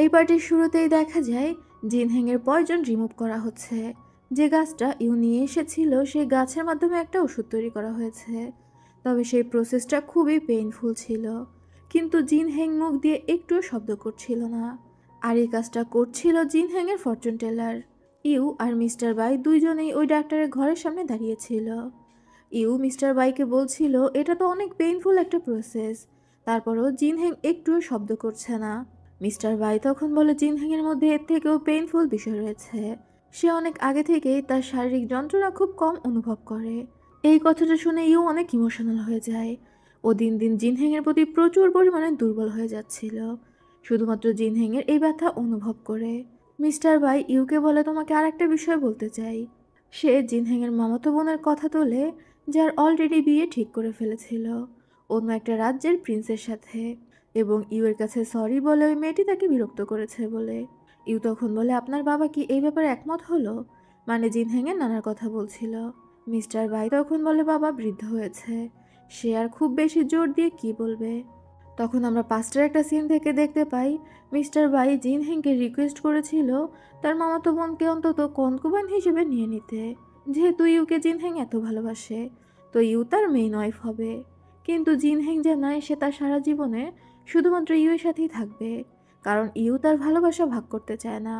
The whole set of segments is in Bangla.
এই পার্টির শুরুতেই দেখা যায় জিনহেংয়ের পয়জন রিমুভ করা হচ্ছে। যে গাছটা ইউ নিয়ে এসেছিল সেই গাছের মাধ্যমে একটা ওষুধ তৈরি করা হয়েছে। তবে সেই প্রসেসটা খুবই পেইনফুল ছিল, কিন্তু জিনহেং মুখ দিয়ে একটুও শব্দ করছিল না। আর এই কাজটা করছিল জিনহেংয়ের ফরচুন টেলার। ইউ আর মিস্টার বাই দুইজনেই ওই ডাক্তারের ঘরের সামনে দাঁড়িয়েছিল। ইউ মিস্টার বাইকে বলছিল এটা তো অনেক পেইনফুল একটা প্রসেস, তারপরও জিনহেং একটুও শব্দ করছে না। মিস্টার বাই তখন বলে জিনহেংয়ের মধ্যে এর থেকেও পেইনফুল বিষয় রয়েছে। সে অনেক আগে থেকেই তার শারীরিক যন্ত্রণা খুব কম অনুভব করে। এই কথাটা শুনে ইউ অনেক ইমোশনাল হয়ে যায়। ও দিন দিন জিনহেংয়ের প্রতি প্রচুর পরিমাণে দুর্বল হয়ে যাচ্ছিল, শুধুমাত্র জিনহেংয়ের এই ব্যথা অনুভব করে। মিস্টার বাই ইউকে বলে তোমাকে আর একটা বিষয় বলতে চাই। সে জিনহেংয়ের মামাতো বোনের কথা তোলে, যার অলরেডি বিয়ে ঠিক করে ফেলেছিল অন্য একটা রাজ্যের প্রিন্সের সাথে, এবং ইউয়ের কাছে সরি বলে ওই মেয়েটি তাকে বিরক্ত করেছে বলে। ইউ তখন বলে আপনার বাবা কি এই ব্যাপারে একমত হলো? মানে জিনহেংয়ের নানার কথা বলছিল। মিস্টার বাই তখন বলে বাবা বৃদ্ধ হয়েছে, সে আর খুব বেশি জোর দিয়ে কি বলবে। তখন আমরা পাস্টের একটা সিন থেকে দেখতে পাই মিস্টার বাই জিনহেংকে রিকোয়েস্ট করেছিল তার মামাতো বোনকে অন্তত কনকুবাইন হিসেবে নিয়ে নিতে, যেহেতু ইউকে জিনহেং এত ভালোবাসে, তো ইউ তার মেইন ওয়াইফ হবে। কিন্তু জিনহেং জানায় সে তার সারা জীবনে শুধুমাত্র ইউয়ের সাথেই থাকবে, কারণ ইউ তার ভালোবাসা ভাগ করতে চায় না,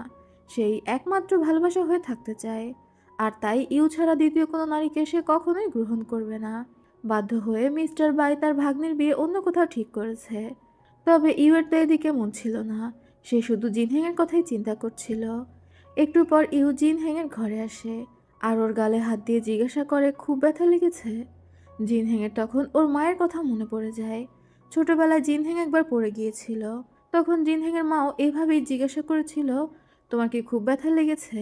সেই একমাত্র ভালোবাসা হয়ে থাকতে চায়। আর তাই ইউ ছাড়া দ্বিতীয় কোনো নারীকে সে কখনোই গ্রহণ করবে না। বাধ্য হয়ে মিস্টার বাই তার ভাগ্নির বিয়ে অন্য কোথাও ঠিক করেছে। তবে ইউয়ের তো এদিকে মন ছিল না, সে শুধু জিনহেংয়ের কথাই চিন্তা করছিল। একটু পর ইউ জিনহেংয়ের ঘরে আসে আর ওর গালে হাত দিয়ে জিজ্ঞাসা করে খুব ব্যথা লেগেছে। জিনহেংয়ের তখন ওর মায়ের কথা মনে পড়ে যায়। ছোটবেলায় জিনহেং একবার পড়ে গিয়েছিল, তখন জিনহেংয়ের মাও এভাবেই জিজ্ঞাসা করেছিল তোমার কি খুব ব্যথা লেগেছে।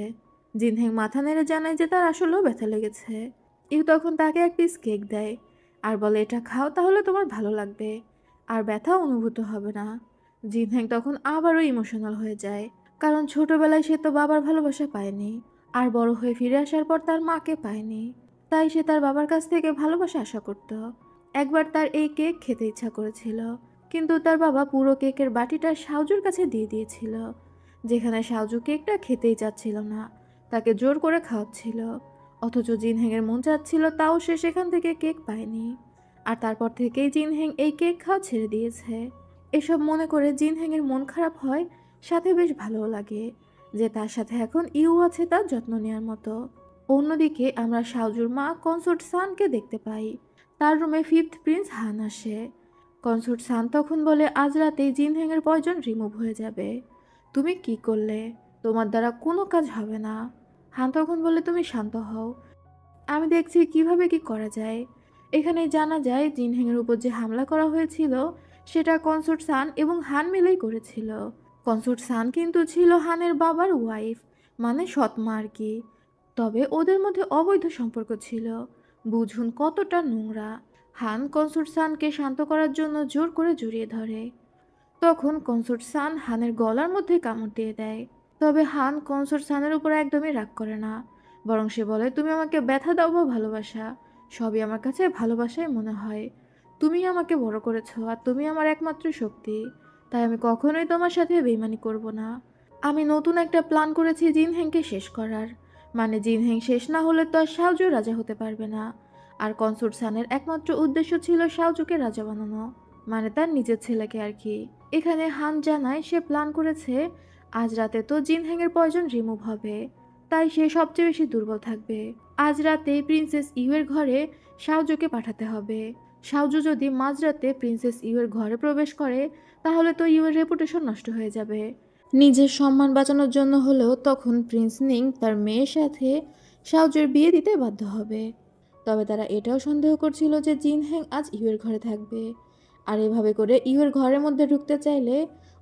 জিনহেং মাথা নেড়ে জানায় যে তার আসলেও ব্যথা লেগেছে। ইউ তখন তাকে এক পিস কেক দেয় আর বলে এটা খাও, তাহলে তোমার ভালো লাগবে আর ব্যথা অনুভূত হবে না। জিনহেং তখন আবারও ইমোশনাল হয়ে যায়, কারণ ছোটবেলায় সে তো বাবার ভালোবাসা পায়নি, আর বড় হয়ে ফিরে আসার পর তার মাকে পায়নি। তাই সে তার বাবার কাছ থেকে ভালোবাসা আশা করত। একবার তার এই কেক খেতে ইচ্ছা করেছিল, কিন্তু তার বাবা পুরো কেকের বাটিটা সাউজুর কাছে দিয়ে দিয়েছিল, যেখানে সাউজু কেকটা খেতেই চাচ্ছিল না, তাকে জোর করে খাওয়াচ্ছিল। অথচ জিনহেংয়ের মন চাচ্ছিল, তাও সে সেখান থেকে কেক পায়নি। আর তারপর থেকেই জিনহেং এই কেক খাওয়া ছেড়ে দিয়েছে। এসব মনে করে জিনহেংয়ের মন খারাপ হয়, সাথে বেশ ভালোও লাগে যে তার সাথে এখন ইউ আছে তার যত্ন নেওয়ার মতো। অন্যদিকে আমরা সাউজুর মা কনসোর্ট সানকে দেখতে পাই। তার রুমে ফিফথ প্রিন্স হান আসে। কনসোর্ট সান তখন বলে আজ রাতেই জিনহেংয়ের পয়জন রিমুভ হয়ে যাবে। তুমি কি করলে? তোমার দ্বারা কোনো কাজ হবে না। হান তখন বলে তুমি শান্ত হও, আমি দেখছি কিভাবে কি করা যায়। এখানে জানা যায় জিনহেংয়ের উপর যে হামলা করা হয়েছিল সেটা কনসোর্ট সান এবং হান মিলেই করেছিল। কনসোর্ট সান কিন্তু ছিল হানের বাবার ওয়াইফ, মানে সৎমা আর কি। তবে ওদের মধ্যে অবৈধ সম্পর্ক ছিল। বুঝুন কতটা নোংরা। হান কনসোর্ট সানকে শান্ত করার জন্য জোর করে জড়িয়ে ধরে। তখন কনসোর্ট সান হানের গলার মধ্যে কামড় দিয়ে দেয়। তবে হান কনসোর্ট সানের উপর একদমই রাগ করে না, বরং সে বলে তুমি আমাকে ব্যথা দাও বা ভালোবাসা, সবই আমার কাছে ভালোবাসাই মনে হয়। তুমি আমাকে বড় করেছো আর তুমি আমার একমাত্র শক্তি, তাই আমি কখনোই তোমার সাথে বেইমানি করব না। আমি নতুন একটা প্ল্যান করেছি জিনহেংকে শেষ করার, মানে জিনহেং শেষ না হলে তো আর শাওজু রাজা হতে পারবে না। আর কনসোর্ট সানের একমাত্র উদ্দেশ্য ছিল শাওজুকে রাজা বানানো, মানে তার নিজের ছেলেকে আর কি। এখানে হান জানায় সে প্ল্যান করেছে আজ রাতে তো জিনহেংয়ের পয়জন রিমুভ হবে, তাই সে সবচেয়ে বেশি দুর্বল থাকবে। আজ রাতে প্রিন্সেস ইউয়ের ঘরে শাওজুকে পাঠাতে হবে। শাওজু যদি মাঝরাতে প্রিন্সেস ইউয়ের ঘরে প্রবেশ করে তাহলে তো ইউয়ের রেপুটেশন নষ্ট হয়ে যাবে। নিজের সম্মান বাঁচানোর জন্য হলেও তখন প্রিন্স নিং তার মেয়ের সাথে শাওজুর বিয়ে দিতে বাধ্য হবে। তবে তারা এটাও সন্দেহ করছিল যে জিনহেং আজ ইউয়ের ঘরে থাকবে, আর এভাবে করে ইউয়ের ঘরের মধ্যে ঢুকতে চাইলে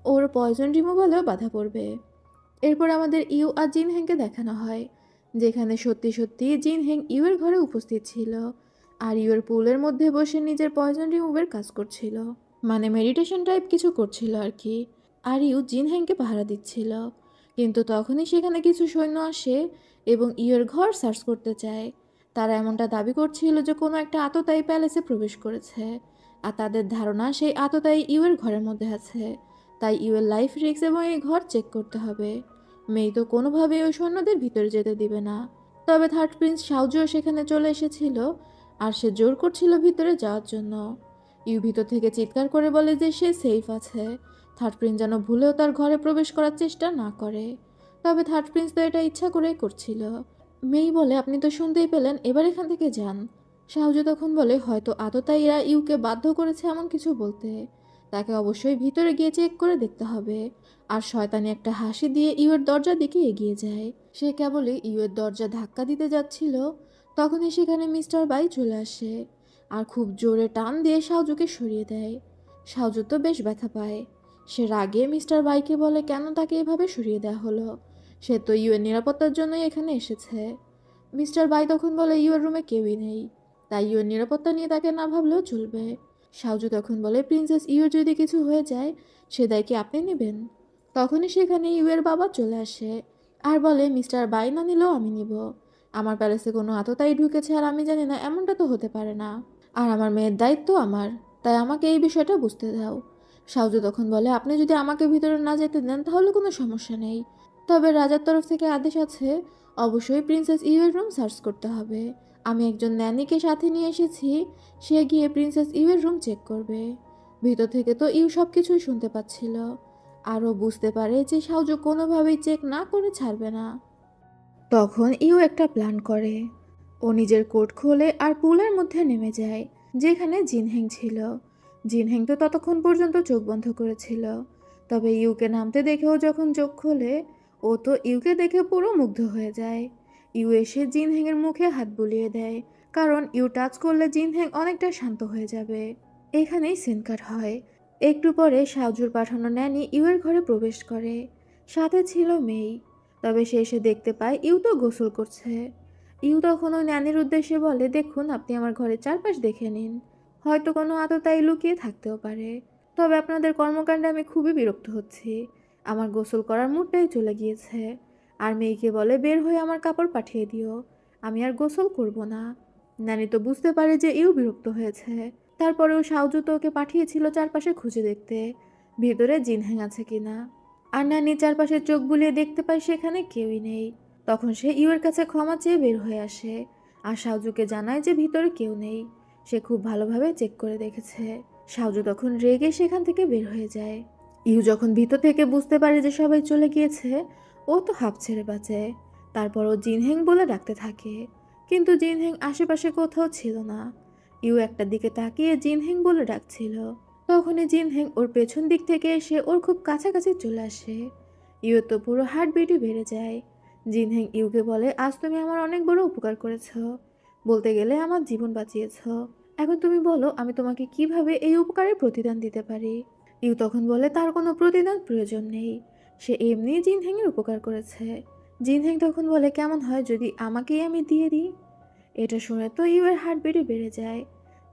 ওর পয়জন রিমুভালেও বাধা পড়বে। এরপর আমাদের ইউ আর জিনহেংকে দেখানো হয়, যেখানে সত্যি সত্যি জিনহেং ইউয়ের ঘরে উপস্থিত ছিল আর ইউয়ের পুলের মধ্যে বসে নিজের পয়জন রিমুভের কাজ করছিল, মানে মেডিটেশন টাইপ কিছু করছিল আর কি। আর ইউ জিনহেংকে পাহারা দিচ্ছিল। কিন্তু তখনই সেখানে কিছু সৈন্য আসে এবং ইউয়ের ঘর সার্চ করতে চায়। তারা এমনটা দাবি করছিল যে কোনো একটা আততায়ী প্যালেসে প্রবেশ করেছে, আর তাদের ধারণা সেই আততায়ী ইউয়ের ঘরের মধ্যে আছে। তাই ইউএর লাইফ রিস্ক এবং এই ঘর চেক করতে হবে। মেয়ে তো কোনোভাবেই ওই সৈন্যদের ভিতরে যেতে দিবে না। তবে থার্ড প্রিন্স শাওজুও সেখানে চলে এসেছিল, আর সে জোর করছিল ভিতরে যাওয়ার জন্য। ইউ ভিতর থেকে চিৎকার করে বলে যে সে সেফ আছে। থার্ড প্রিন্স যেন ভুলেও তার ঘরে প্রবেশ করার চেষ্টা না করে। তবে থার্ড প্রিন্স তো এটা ইচ্ছা করেই করছিল। মেই বলে, আপনি তো শুনতেই পেলেন, এবার এখান থেকে যান। শাহজু তখন বলে, হয়তো আততায়ীরা ইউকে বাধ্য করেছে এমন কিছু বলতে। তাকে অবশ্যই ভিতরে গিয়ে চেক করে দেখতে হবে। আর শয়তানি একটা হাসি দিয়ে ইউয়ের দরজার দিকে এগিয়ে যায়। সে কেবলই ইউয়ের দরজা ধাক্কা দিতে যাচ্ছিল, তখনই সেখানে মিস্টার বাই চলে আসে আর খুব জোরে টান দিয়ে শাহজুকে সরিয়ে দেয়। শাহজু তো বেশ ব্যথা পায়। সে রাগে মিস্টার বাইকে বলে কেন তাকে এভাবে সরিয়ে দেওয়া হলো। সে তো ইউয়ের নিরাপত্তার জন্যই এখানে এসেছে। মিস্টার বাই তখন বলে ইউয়ের রুমে কেউই নেই, তাই ইউয়ের নিরাপত্তা নিয়ে তাকে না ভাবলেও চলবে। শাওজু তখন বলে, প্রিন্সেস ইউর যদি কিছু হয়ে যায় সে দায় কি আপনি নেবেন? তখনই সেখানে ইউয়ের বাবা চলে আসে আর বলে, মিস্টার বাই না নিলেও আমি নিব। আমার প্যালেসে কোনো আততায়ী ঢুকেছে আর আমি জানি না, এমনটা তো হতে পারে না। আর আমার মেয়ের দায়িত্ব আমার, তাই আমাকে এই বিষয়টা বুঝতে দাও। শাওজু তখন বলে, আপনি যদি আমাকে ভিতরে না যেতে দেন তাহলে কোনো সমস্যা নেই, তবে রাজার তরফ থেকে আদেশ আছে অবশ্যই প্রিন্সেস ইউয়ের রুম সার্চ করতে হবে। আমি একজন ন্যানিকে সাথে নিয়ে এসেছি, সে গিয়ে প্রিন্সেস ইউয়ের রুম চেক করবে। ভিতর থেকে তো ইউ সব কিছুই শুনতে পাচ্ছিল। আরও বুঝতে পারে যে শাওজু কোনোভাবেই চেক না করে ছাড়বে না। তখন ইউ একটা প্ল্যান করে। ও নিজের কোট খোলে আর পুলের মধ্যে নেমে যায় যেখানে জিনহেং ছিল। জিনহেং তো ততক্ষণ পর্যন্ত চোখ বন্ধ করেছিল। তবে ইউকে নামতে দেখেও যখন চোখ খোলে, ও তো ইউকে দেখে পুরো মুগ্ধ হয়ে যায়। ইউ এসে জিনহেংয়ের মুখে হাত বুলিয়ে দেয়, কারণ ইউ টাচ করলে জিনহেং অনেকটা শান্ত হয়ে যাবে। এখানেই সিন কাট হয়। একটু পরে শাওজুর পাঠানো ন্যানি ইউয়ের ঘরে প্রবেশ করে। সাথে ছিল মেই। তবে সে এসে দেখতে পায় ইউ তো গোসল করছে। ইউ তখন ওই ন্যানির উদ্দেশ্যে বলে, দেখুন, আপনি আমার ঘরের চারপাশ দেখে নিন, হয়তো কোনো আততায়ী লুকিয়ে থাকতেও পারে। তবে আপনাদের কর্মকাণ্ডে আমি খুবই বিরক্ত হচ্ছি। আমার গোসল করার মুডটাই চলে গিয়েছে। আর মেয়েকে বলে, বের হয়ে আমার কাপড় পাঠিয়ে দিও, আমি আর গোসল করব না। নানি তো বুঝতে পারে যে ইউ বিরক্ত হয়েছে। তারপরেও শাওজু তো ওকে পাঠিয়েছিল চারপাশে খুঁজে দেখতে ভেতরে জিনহ্যাং আছে কিনা। আর নানি চারপাশে চোখ বুলিয়ে দেখতে পায় সেখানে কেউই নেই। তখন সে ইউয়ের কাছে ক্ষমা চেয়ে বের হয়ে আসে আর শাওজুকে জানায় যে ভিতরে কেউ নেই। সে খুব ভালোভাবে চেক করে দেখেছে। শাওজু তখন রেগে সেখান থেকে বের হয়ে যায়। ইউ যখন ভিতর থেকে বুঝতে পারে যে সবাই চলে গিয়েছে, ও তো হাঁপ ছেড়ে বাঁচে। তারপর ও জিনহেং বলে ডাকতে থাকে, কিন্তু জিনহেং আশেপাশে কোথাও ছিল না। ইউ একটা দিকে তাকিয়ে জিনহেং বলে ডাকছিল। তখনই জিনহেং ওর পেছন দিক থেকে এসে ওর খুব কাছাকাছি চলে আসে। ইউ তো পুরো হার্টবিটই বেড়ে যায়। জিনহেং ইউকে বলে, আজ তুমি আমার অনেক বড় উপকার করেছ, বলতে গেলে আমার জীবন বাঁচিয়েছ। এখন তুমি বলো আমি তোমাকে কিভাবে এই উপকারের প্রতিদান দিতে পারি। ইউ তখন বলে তার কোনো প্রতিদান প্রয়োজন নেই, সে এমনি জিনহেংয়ের উপকার করেছে। জিনহেং তখন বলে, কেমন হয় যদি আমাকেই আমি দিয়ে দিই। এটা শুনে তো ইউয়ের হার্টবিটই বেড়ে যায়।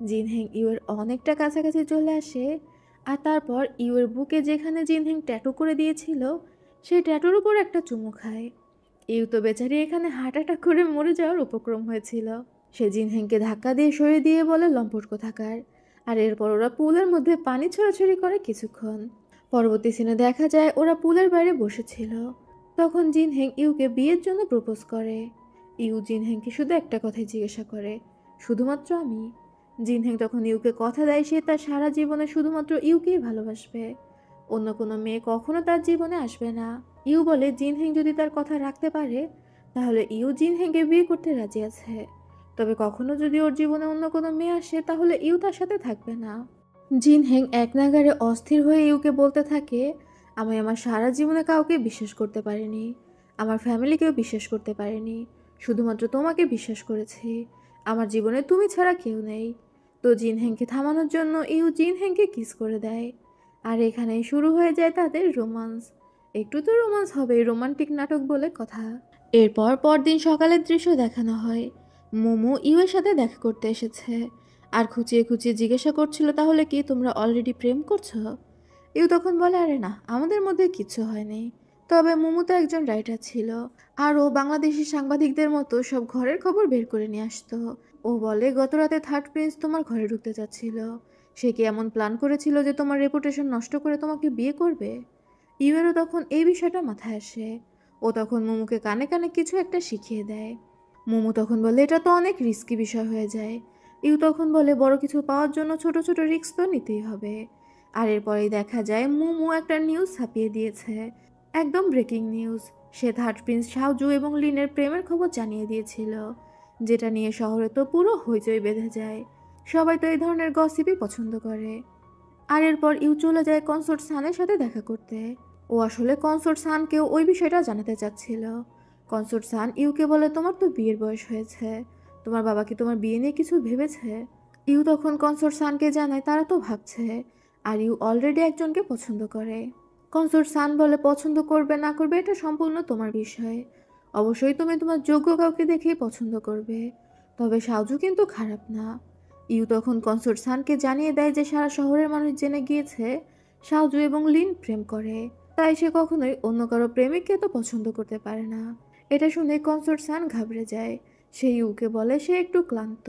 জিনহেং ইউয়ের অনেকটা কাছাকাছি চলে আসে আর তারপর ইউয়ের বুকে যেখানে জিনহেং ট্যাটু করে দিয়েছিল সেই ট্যাটুর উপর একটা চুমু খায়। ইউ তো বেচারি এখানে হার্ট অ্যাটাক করে মরে যাওয়ার উপক্রম হয়েছিল। সে জিনহেংকে ধাক্কা দিয়ে সরিয়ে দিয়ে বলে, লম্পট কোথাকার। আর এরপর ওরা পুলের মধ্যে পানি ছোড়াছড়ি করে কিছুক্ষণ। পরবর্তী সিনে দেখা যায় ওরা পুলের বাইরে বসেছিল। তখন জিনহেং ইউকে বিয়ের জন্য প্রপোজ করে। ইউ জিনহেংকে শুধু একটা কথাই জিজ্ঞাসা করে, শুধুমাত্র আমি? জিনহেং তখন ইউকে কথা দেয় সে তার সারা জীবনে শুধুমাত্র ইউকেই ভালোবাসবে, অন্য কোনো মেয়ে কখনো তার জীবনে আসবে না। ইউ বলে জিনহেং যদি তার কথা রাখতে পারে তাহলে ইউ জিনহেংকে বিয়ে করতে রাজি আছে। তবে কখনো যদি ওর জীবনে অন্য কোনো মেয়ে আসে তাহলে ইউ তার সাথে থাকবে না। জিনহেং এক নাগাড়ে অস্থির হয়ে ইউকে বলতে থাকে, আমি আমার সারা জীবনে কাউকে বিশ্বাস করতে পারিনি, আমার ফ্যামিলিকেও বিশ্বাস করতে পারিনি, শুধুমাত্র তোমাকে বিশ্বাস করেছি। আমার জীবনে তুমি ছাড়া কেউ নেই। তো জিনহেংকে থামানোর জন্য ইউ জিনহেংকে কিস করে দেয়। আর এখানেই শুরু হয়ে যায় তাদের রোমান্স। একটু তো রোমান্স হবে, রোমান্টিক নাটক বলে কথা। এরপর পরদিন সকালের দৃশ্য দেখানো হয়। মোমো ইউয়ের সাথে দেখা করতে এসেছে আর খুঁচিয়ে খুঁচিয়ে জিজ্ঞাসা করছিল, তাহলে কি তোমরা অলরেডি প্রেম করছো? ইউ তখন বলে, আরে না, আমাদের মধ্যে কিচ্ছু হয়নি। তবে মোমো তো একজন রাইটার ছিল আর ও বাংলাদেশি সাংবাদিকদের মতো সব ঘরের খবর বের করে নিয়ে আসতো। ও বলে, গত রাতে থার্ড প্রিন্স তোমার ঘরে ঢুকতে চাচ্ছিল, সে কি এমন প্ল্যান করেছিল যে তোমার রেপুটেশন নষ্ট করে তোমাকে বিয়ে করবে? ইউয়েরও তখন এই বিষয়টা মাথায় আসে। ও তখন মোমোকে কানে কানে কিছু একটা শিখিয়ে দেয়। মোমো তখন বলে এটা তো অনেক রিস্কি বিষয় হয়ে যায়। ইউ তখন বলে বড় কিছু পাওয়ার জন্য ছোট ছোট রিস্ক তো নিতেই হবে। আর এরপরেই দেখা যায় মোমো একটা নিউজ ছাপিয়ে দিয়েছে, একদম ব্রেকিং নিউজ। সে থার্ড প্রিন্স শাওজু এবং লিনের প্রেমের খবর জানিয়ে দিয়েছিল, যেটা নিয়ে শহরে তো পুরো হইচই বেঁধে যায়। সবাই তো এই ধরনের গসিপই পছন্দ করে। আর এরপর ইউ চলে যায় কনসোর্ট সানের সাথে দেখা করতে। ও আসলে কনসোর্ট সানকেও ওই বিষয়টা জানাতে চাচ্ছিল। কনসোর্ট সান ইউকে বলে তোমার তো বিয়ের বয়স হয়েছে, তোমার বাবা কি তোমার বিয়ে নিয়ে কিছু ভেবেছে? ইউ তখন কনসোর্ট সানকে জানায় তারা তো ভাবছে, আর ইউ অলরেডি একজনকে পছন্দ করে। কনসোর্ট সান বলে পছন্দ করবে না করবে এটা সম্পূর্ণ তোমার বিষয়, অবশ্যই তুমি তোমার যোগ্য কাউকে দেখেই পছন্দ করবে, তবে সাজু কিন্তু খারাপ না। ইউ তখন কনসোর্ট সানকে জানিয়ে দেয় যে সারা শহরের মানুষ জেনে গিয়েছে সাজু এবং লিন প্রেম করে, তাই সে কখনোই অন্য কারো প্রেমিককে তো পছন্দ করতে পারে না। এটা শুনে কনসোর্ট সান ঘাবড়ে যায়। সে ইউকে বলে সে একটু ক্লান্ত,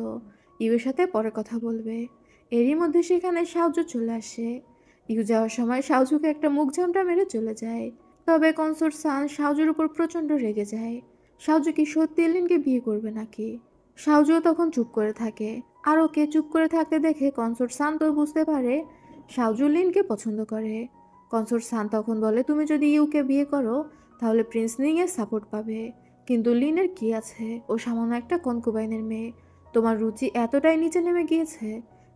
ইউর সাথে পরে কথা বলবে। এরই মধ্যে সেখানে সাজু চলে আসে। ইউ যাওয়ার সময় সাউজুকে একটা মুখ ঝামটা মেরে চলে যায়। তবে কনসোর্ট সান সাউজুর উপর প্রচণ্ড রেগে যায়। সাউজু কি সত্যি লিনকে বিয়ে করবে নাকি? সাউজুও তখন চুপ করে থাকে। আর ওকে চুপ করে থাকতে দেখে কনসোর্ট সান তো বুঝতে পারে সাউজু লিনকে পছন্দ করে। কনসোর্ট সান তখন বলে তুমি যদি ইউকে বিয়ে করো তাহলে প্রিন্স নিং এর সাপোর্ট পাবে, কিন্তু লিনের কি আছে, ও সামান্য একটা কনকুবাইনের মেয়ে। তোমার রুচি এতটাই নিচে নেমে গিয়েছে,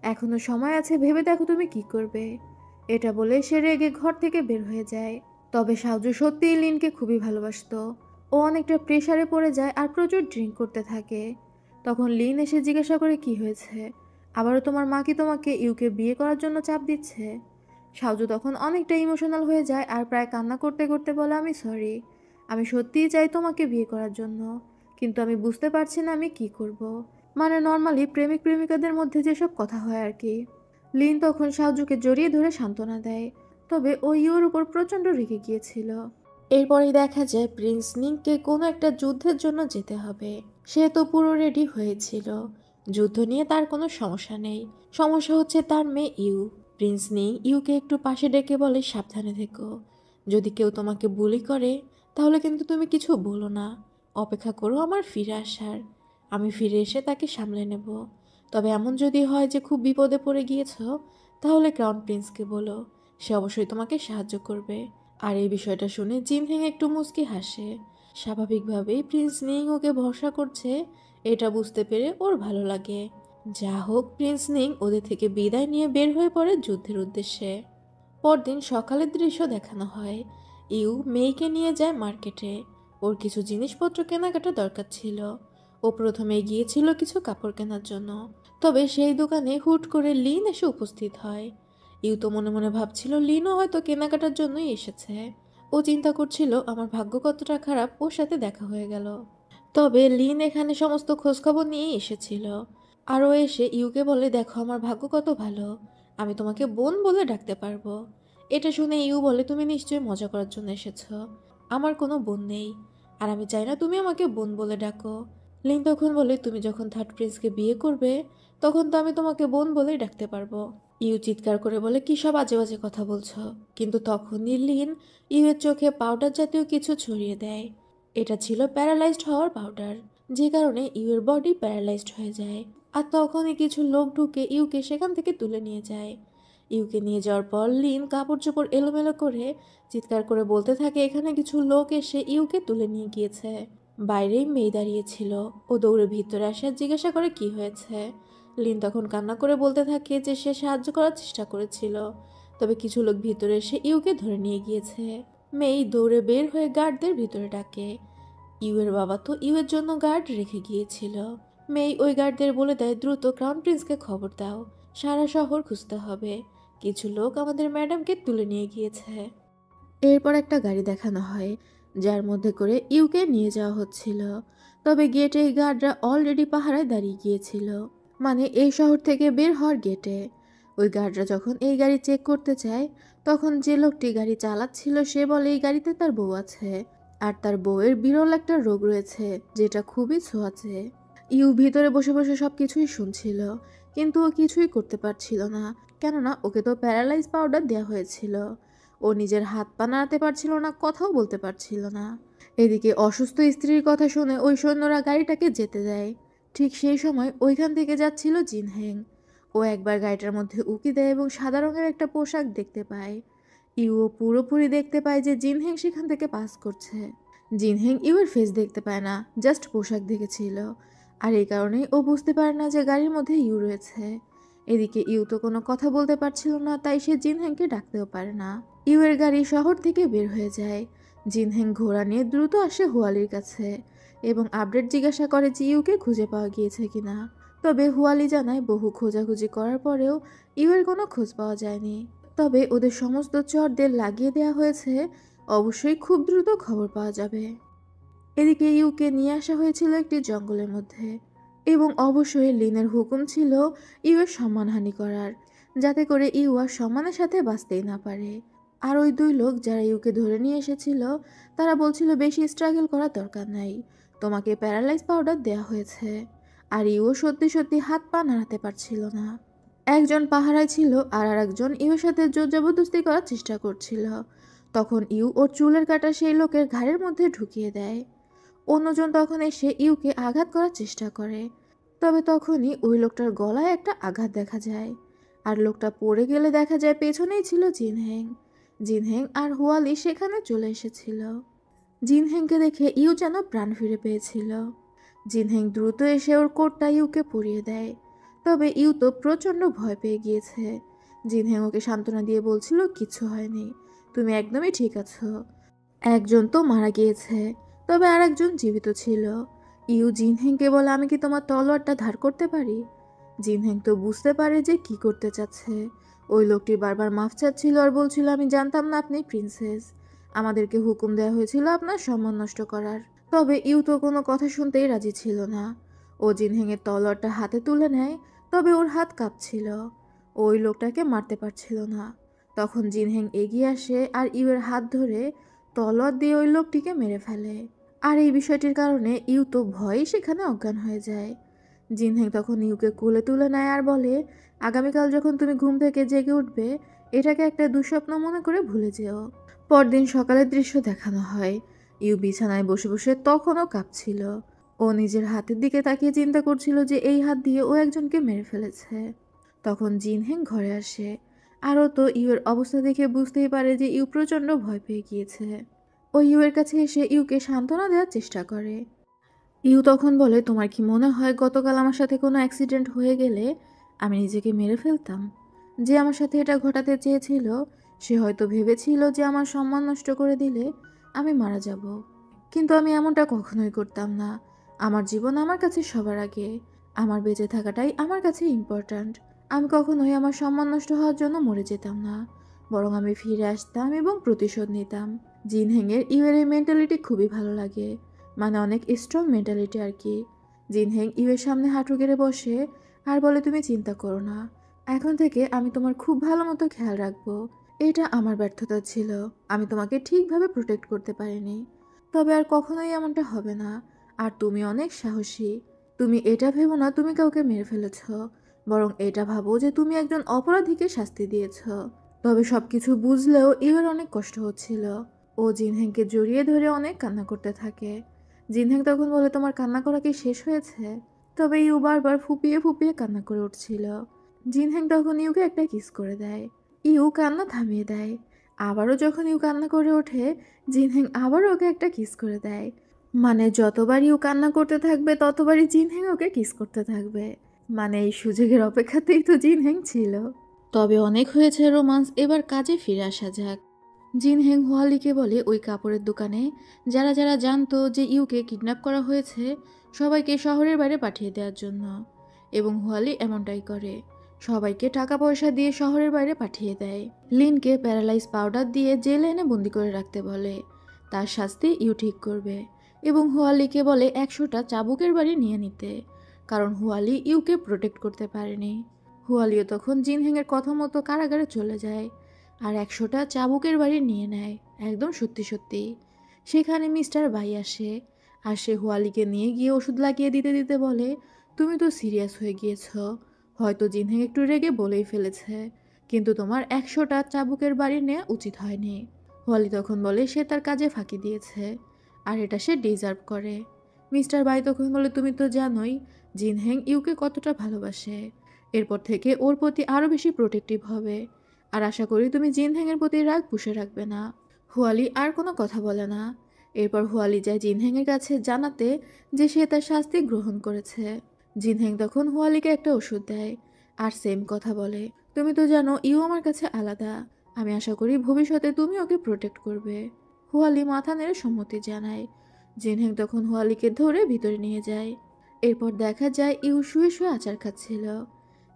এখনো সময় আছে, ভেবে দেখো তুমি কি করবে। এটা বলে সে রেগে ঘর থেকে বের হয়ে যায়। তবে সাজু সত্যিই লিনকে খুবই ভালোবাসতো। ও অনেকটা প্রেসারে পড়ে যায় আর প্রচুর ড্রিঙ্ক করতে থাকে। তখন লিন এসে জিজ্ঞাসা করে কি হয়েছে, আবারও তোমার মা কি তোমাকে ইউকে বিয়ে করার জন্য চাপ দিচ্ছে? সাজু তখন অনেকটা ইমোশনাল হয়ে যায় আর প্রায় কান্না করতে করতে বলে আমি সরি, আমি সত্যিই চাই তোমাকে বিয়ে করার জন্য, কিন্তু আমি বুঝতে পারছি না আমি কি করব। মানে নর্মালি প্রেমিক প্রেমিকাদের মধ্যে যেসব কথা হয় আর কি। লিন তখন সাজুকে জড়িয়ে ধরে সান্ত্বনা দেয়, তবে ও ইউর উপর প্রচণ্ড রেগে গিয়েছিল। এরপরেই দেখা যায় প্রিন্স নিংকে কোনো একটা যুদ্ধের জন্য যেতে হবে। সে তো পুরো রেডি হয়েছিল, যুদ্ধ নিয়ে তার কোনো সমস্যা নেই। সমস্যা হচ্ছে তার মেয়ে ইউ। প্রিন্স নিং ইউকে একটু পাশে ডেকে বলে সাবধানে থেকো, যদি কেউ তোমাকে বুলি করে তাহলে কিন্তু তুমি কিছু বলো না, অপেক্ষা করো আমার ফিরে আসার, আমি ফিরে এসে তাকে সামলে নেব। তবে এমন যদি হয় যে খুব বিপদে পড়ে গিয়েছো তাহলে ক্রাউন প্রিন্সকে বলো, সে অবশ্যই তোমাকে সাহায্য করবে। আর এই বিষয়টা শুনে জিন হেং একটু মুচকি হাসে। স্বাভাবিকভাবেই প্রিন্স নিং ওকে ভরসা করছে, এটা বুঝতে পেরে ওর ভালো লাগে। যা হোক, প্রিন্স নিং ওদের থেকে বিদায় নিয়ে বের হয়ে পড়ে যুদ্ধের উদ্দেশ্যে। পরদিন সকালের দৃশ্য দেখানো হয়। ইউ মেইকে নিয়ে যায় মার্কেটে। ওর কিছু জিনিসপত্র কেনাকাটা দরকার ছিল। ও প্রথমে গিয়েছিল কিছু কাপড় কেনার জন্য, তবে সেই দোকানে হুট করে লিন এসে উপস্থিত হয়। ইউ তো মনে মনে ভাবছিল লিনও হয়তো কেনাকাটার জন্যই এসেছে। ও চিন্তা করছিল আমার ভাগ্য কতটা খারাপ ওর সাথে দেখা হয়ে গেল। তবে লিন এখানে সমস্ত খোঁজখবর নিয়েই এসেছিল। আর ও এসে ইউকে বলে দেখো আমার ভাগ্য কত ভালো, আমি তোমাকে বোন বলে ডাকতে পারবো। এটা শুনে ইউ বলে তুমি নিশ্চয়ই মজা করার জন্য এসেছো, আমার কোনো বোন নেই, আর আমি চাই না তুমি আমাকে বোন বলে ডাকো। লিন তখন বলে তুমি যখন থার্ড প্রিন্সকে বিয়ে করবে তখন তো আমি তোমাকে বোন বলেই ডাকতে পারবো। ইউ চিৎকার করে বলে কি সব আজে বাজে কথা বলছো, কিন্তু তখনই লিন ইউয়ের চোখে পাউডার জাতীয় কিছু ছড়িয়ে দেয়। এটা ছিল প্যারালাইজড হওয়ার পাউডার, যে কারণে ইউয়ের বডি প্যারালাইজড হয়ে যায়। আর তখনই কিছু লোক ঢুকে ইউকে সেখান থেকে তুলে নিয়ে যায়। ইউকে নিয়ে যাওয়ার পর লিন কাপড় চোপড় এলোমেলো করে চিৎকার করে বলতে থাকে এখানে কিছু লোক এসে ইউকে তুলে নিয়ে গিয়েছে। বাইরেই মেয়ে দাঁড়িয়েছিল, ও দৌড়ে ভিতরে আসে আর জিজ্ঞাসা করে কি হয়েছে। লিন তখন কান্না করে বলতে থাকে যে সে সাহায্য করার চেষ্টা করেছিল, তবে কিছু লোক ভিতরে এসে ইউকে ধরে নিয়ে গিয়েছে। মেয়ে দৌড়ে বের হয়ে গার্ডদের ভিতরে ডাকে। ইউয়ের বাবা তো ইউয়ের জন্য গার্ড রেখে গিয়েছিল। মেই ওই গার্ডদের বলে দেয় দ্রুত ক্রাউন প্রিন্সকে খবর দাও, সারা শহর খুঁজতে হবে, কিছু লোক আমাদের ম্যাডামকে তুলে নিয়ে গিয়েছে। এরপর একটা গাড়ি দেখানো হয় যার মধ্যে করে ইউকে নিয়ে যাওয়া হচ্ছিল, তবে গেটে গার্ডরা অলরেডি পাহারায় দাঁড়িয়ে গিয়েছিল, মানে এই শহর থেকে বের হওয়ার গেটে। ওই গার্ডরা যখন এই গাড়ি চেক করতে চায় তখন যে লোকটি গাড়ি চালাচ্ছিল সে বলে এই গাড়িতে তার বউ আছে, আর তার বউয়ের বিরল একটা রোগ রয়েছে যেটা খুবই ছোঁয়াচে। ইউ ভিতরে বসে বসে সবকিছুই শুনছিল, কিন্তু ও কিছুই করতে পারছিল না, কেননা ওকে তো প্যারালাইজ পাউডার দেওয়া হয়েছিল। ও নিজের হাত পা নাড়াতে পারছিল না, কথাও বলতে পারছিল না। এদিকে অসুস্থ স্ত্রীর কথা শুনে ওই সৈন্যরা গাড়িটাকে যেতে দেয়। ঠিক সেই সময় ওইখান থেকে যাচ্ছিল জিনহেং। ও একবার গাড়িটার মধ্যে উকি দেয় এবং সাদা রঙের একটা পোশাক দেখতে পায়। ইউও পুরোপুরি দেখতে পায় যে জিনহেং সেখান থেকে পাস করছে। জিনহেং ইউর ফেস দেখতে পায় না, জাস্ট পোশাক দেখেছিল। আর এই কারণেই ও বুঝতে পারে না যে গাড়ির মধ্যে ইউ রয়েছে। এদিকে ইউ তো কোনো কথা বলতে পারছিল না, তাই সে জিনহেংকে ডাকতেও পারে না। ইউ এর গাড়ি শহর থেকে বের হয়ে যায়। জিনহেং ঘোড়া নিয়ে দ্রুত আসে হুয়ালির কাছে এবং আপডেট জিজ্ঞাসা করে যে ইউকে খুঁজে পাওয়া গিয়েছে কিনা। তবে হুয়ালি জানায় বহু খোঁজাখুঁজি করার পরেও ইউ এর কোনো খোঁজ পাওয়া যায়নি। তবে ওদের সমস্ত চরদের লাগিয়ে দেওয়া হয়েছে, অবশ্যই খুব দ্রুত খবর পাওয়া যাবে। এদিকে ইউকে নিয়ে আসা হয়েছিল একটি জঙ্গলের মধ্যে এবং অবশ্যই লিনের হুকুম ছিল ইউয়ের সম্মানহানি করার, যাতে করে ইউ আর সম্মানের সাথে বাঁচতেই না পারে। আর ওই দুই লোক যারা ইউকে ধরে নিয়ে এসেছিল তারা বলছিল বেশি স্ট্রাগল করার দরকার নাই, তোমাকে প্যারালাইজ পাউডার দেওয়া হয়েছে। আর ইউও সত্যি সত্যি হাত পা নাড়াতে পারছিল না। একজন পাহারায় ছিল আর আরেকজন ইউর সাথে জোর জবরদস্তি করার চেষ্টা করছিল। তখন ইউ ওর চুলের কাঁটা সেই লোকের ঘাড়ের মধ্যে ঢুকিয়ে দেয়। অন্যজন তখন এসে ইউকে আঘাত করার চেষ্টা করে। তবে তখনই ওই লোকটার গলায় একটা আঘাত দেখা যায়। আর লোকটা পড়ে গেলে দেখা যায় পেছনেই ছিল জিনহেং। জিনহেং আর হুয়ালি সেখানে চলে এসেছিল। জিনহেংকে দেখে ইউ যেন প্রাণ ফিরে পেয়েছিল। জিনহেং দ্রুত এসে ওর কোটটা ইউকে পরিয়ে দেয়। তবে ইউ তো প্রচণ্ড ভয় পেয়ে গিয়েছে। জিনহেং ওকে সান্ত্বনা দিয়ে বলছিল কিছু হয়নি, তুমি একদমই ঠিক আছো। একজন তো মারা গিয়েছে, তবে আর একজন জীবিত ছিল। ইউ জিনহেংকে বলে আমি কি তোমার তলোয়ারটা ধার করতে পারি। জিনহেং তো বুঝতে পারে যে কি করতে চাচ্ছে। ওই লোকটি বারবার মাফ চাচ্ছিল আর বলছিল আমি জানতাম না আপনি প্রিন্সেস, আমাদেরকে হুকুম দেওয়া হয়েছিল আপনার সম্মান নষ্ট করার। তবে ইউ তো কোনো কথা শুনতেই রাজি ছিল না। ও জিনহেংয়ের তলোয়ারটা হাতে তুলে নেয়, তবে ওর হাত কাঁপছিল। ওই লোকটাকে মারতে পারছিল না। তখন জিনহেং এগিয়ে আসে আর ইউয়ের হাত ধরে তলোয়ার দিয়ে ওই লোকটিকে মেরে ফেলে। আর এই বিষয়টির কারণে ইউ তো ভয়ে সেখানে অজ্ঞান হয়ে যায়। জিনহেং তখন ইউকে কোলে তুলে নেয় আর বলে আগামীকাল যখন তুমি ঘুম থেকে জেগে উঠবে এটাকে একটা দুঃস্বপ্ন মনে করে ভুলে যেও। পরদিন সকালের দৃশ্য দেখানো হয়। ইউ বিছানায় বসে বসে তখনও কাঁপছিল। ও নিজের হাতের দিকে তাকিয়ে চিন্তা করছিল যে এই হাত দিয়ে ও একজনকে মেরে ফেলেছে। তখন জিনহেং ঘরে আসে। আরও তো ইউয়ের অবস্থা দেখে বুঝতেই পারে যে ইউ প্রচণ্ড ভয় পেয়ে গিয়েছে। ও ইউয়ের কাছে এসে ইউকে সান্ত্বনা দেওয়ার চেষ্টা করে। ইউ তখন বলে তোমার কি মনে হয় গতকাল আমার সাথে কোনো অ্যাক্সিডেন্ট হয়ে গেলে আমি নিজেকে মেরে ফেলতাম? যে আমার সাথে এটা ঘটাতে চেয়েছিল সে হয়তো ভেবেছিল যে আমার সম্মান নষ্ট করে দিলে আমি মারা যাব। কিন্তু আমি এমনটা কখনোই করতাম না। আমার জীবন আমার কাছে সবার আগে। আমার বেঁচে থাকাটাই আমার কাছে ইম্পর্ট্যান্ট। আমি কখনোই আমার সম্মান নষ্ট হওয়ার জন্য মরে যেতাম না, বরং আমি ফিরে আসতাম এবং প্রতিশোধ নিতাম। জিনহেংয়ের ইউয়ের এই মেন্টালিটি খুবই ভালো লাগে, মানে অনেক স্ট্রং মেন্টালিটি আর কি। জিনহেং ইউয়ের সামনে হাঁটু গেড়ে বসে আর বলে তুমি চিন্তা করো না, এখন থেকে আমি তোমার খুব ভালো মতো খেয়াল রাখবো। এটা আমার ব্যর্থতা ছিল, আমি তোমাকে ঠিকভাবে প্রোটেক্ট করতে পারিনি। তবে আর কখনোই এমনটা হবে না। আর তুমি অনেক সাহসী। তুমি এটা ভেবো না তুমি কাউকে মেরে ফেলেছ, বরং এটা ভাবো যে তুমি একজন অপরাধীকে শাস্তি দিয়েছ। তবে সবকিছু বুঝলেও ইউর অনেক কষ্ট হচ্ছিল। ও জিনহেংকে জড়িয়ে ধরে অনেক কান্না করতে থাকে। জিনহেং তখন বলে তোমার কান্না করা কি শেষ হয়েছে? তবে ইউ বারবার ফুপিয়ে ফুপিয়ে কান্না করে উঠছিল। জিনহেং তখন ইউকে একটা কিস করে দেয়। ইউ কান্না থামিয়ে দেয়। আবারও যখন ইউ কান্না করে ওঠে জিনহেং আবারও ওকে একটা কিস করে দেয়। মানে যতবার ইউ কান্না করতে থাকবে ততবারই জিনহেং ওকে কিস করতে থাকবে। মানে এই সুযোগের অপেক্ষাতেই তো জিনহেং ছিল। তবে অনেক হয়েছে রোমান্স, এবার কাজে ফিরে আসা যাক। জিনহেং হুয়ালিকে বলে ওই কাপড়ের দোকানে যারা যারা জানতো যে ইউকে কিডন্যাপ করা হয়েছে সবাইকে শহরের বাইরে পাঠিয়ে দেওয়ার জন্য। এবং হুয়ালি এমনটাই করে, সবাইকে টাকা পয়সা দিয়ে শহরের বাইরে পাঠিয়ে দেয়। লিনকে প্যারালাইজ পাউডার দিয়ে জেলে এনে বন্দি করে রাখতে বলে, তার শাস্তি ইউ ঠিক করবে। এবং হুয়ালিকে বলে 100টা চাবুকের বাড়ি নিয়ে নিতে, কারণ হুয়ালি ইউকে প্রোটেক্ট করতে পারেনি। হুয়ালিও তখন জিনহেংয়ের কথা মতো কারাগারে চলে যায় আর 100টা চাবুকের বাড়ি নিয়ে নেয়, একদম সত্যি সত্যি। সেখানে মিস্টার বাই আসে আর সে হুয়ালিকে নিয়ে গিয়ে ওষুধ লাগিয়ে দিতে দিতে বলে তুমি তো সিরিয়াস হয়ে গিয়েছ, হয়তো জিনহেং একটু রেগে বলেই ফেলেছে, কিন্তু তোমার 100টা চাবুকের বাড়ি নেওয়া উচিত হয়নি। হুয়ালি তখন বলে সে তার কাজে ফাঁকি দিয়েছে, আর এটা সে ডিজার্ভ করে। মিস্টার বাই তখন বলে, তুমি তো জানোই জিনহেং ইউকে কতটা ভালোবাসে। এরপর থেকে ওর প্রতি আরও বেশি প্রোটেক্টিভ হবে, আর আশা করি তুমি জিনহেংয়ের প্রতি রাগ পুষে রাখবে না। হুয়ালি আর কোনো কথা বলে না। এরপর হুয়ালি যায় জিনহেংয়ের কাছে জানাতে যে সে তার শাস্তি গ্রহণ করেছে। জিনহেং তখন হুয়ালিকে একটা ওষুধ দেয়, আর সেম কথা বলে, তুমি তো জানো ইউ আমার কাছে আলাদা। আমি আশা করি ভবিষ্যতে তুমি ওকে প্রোটেক্ট করবে। হুয়ালি মাথা নেড়ে সম্মতি জানায়। জিনহেং তখন হুয়ালিকে ধরে ভিতরে নিয়ে যায়। এরপর দেখা যায় ইউ শুয়ে শুয়ে আচার খাচ্ছিল।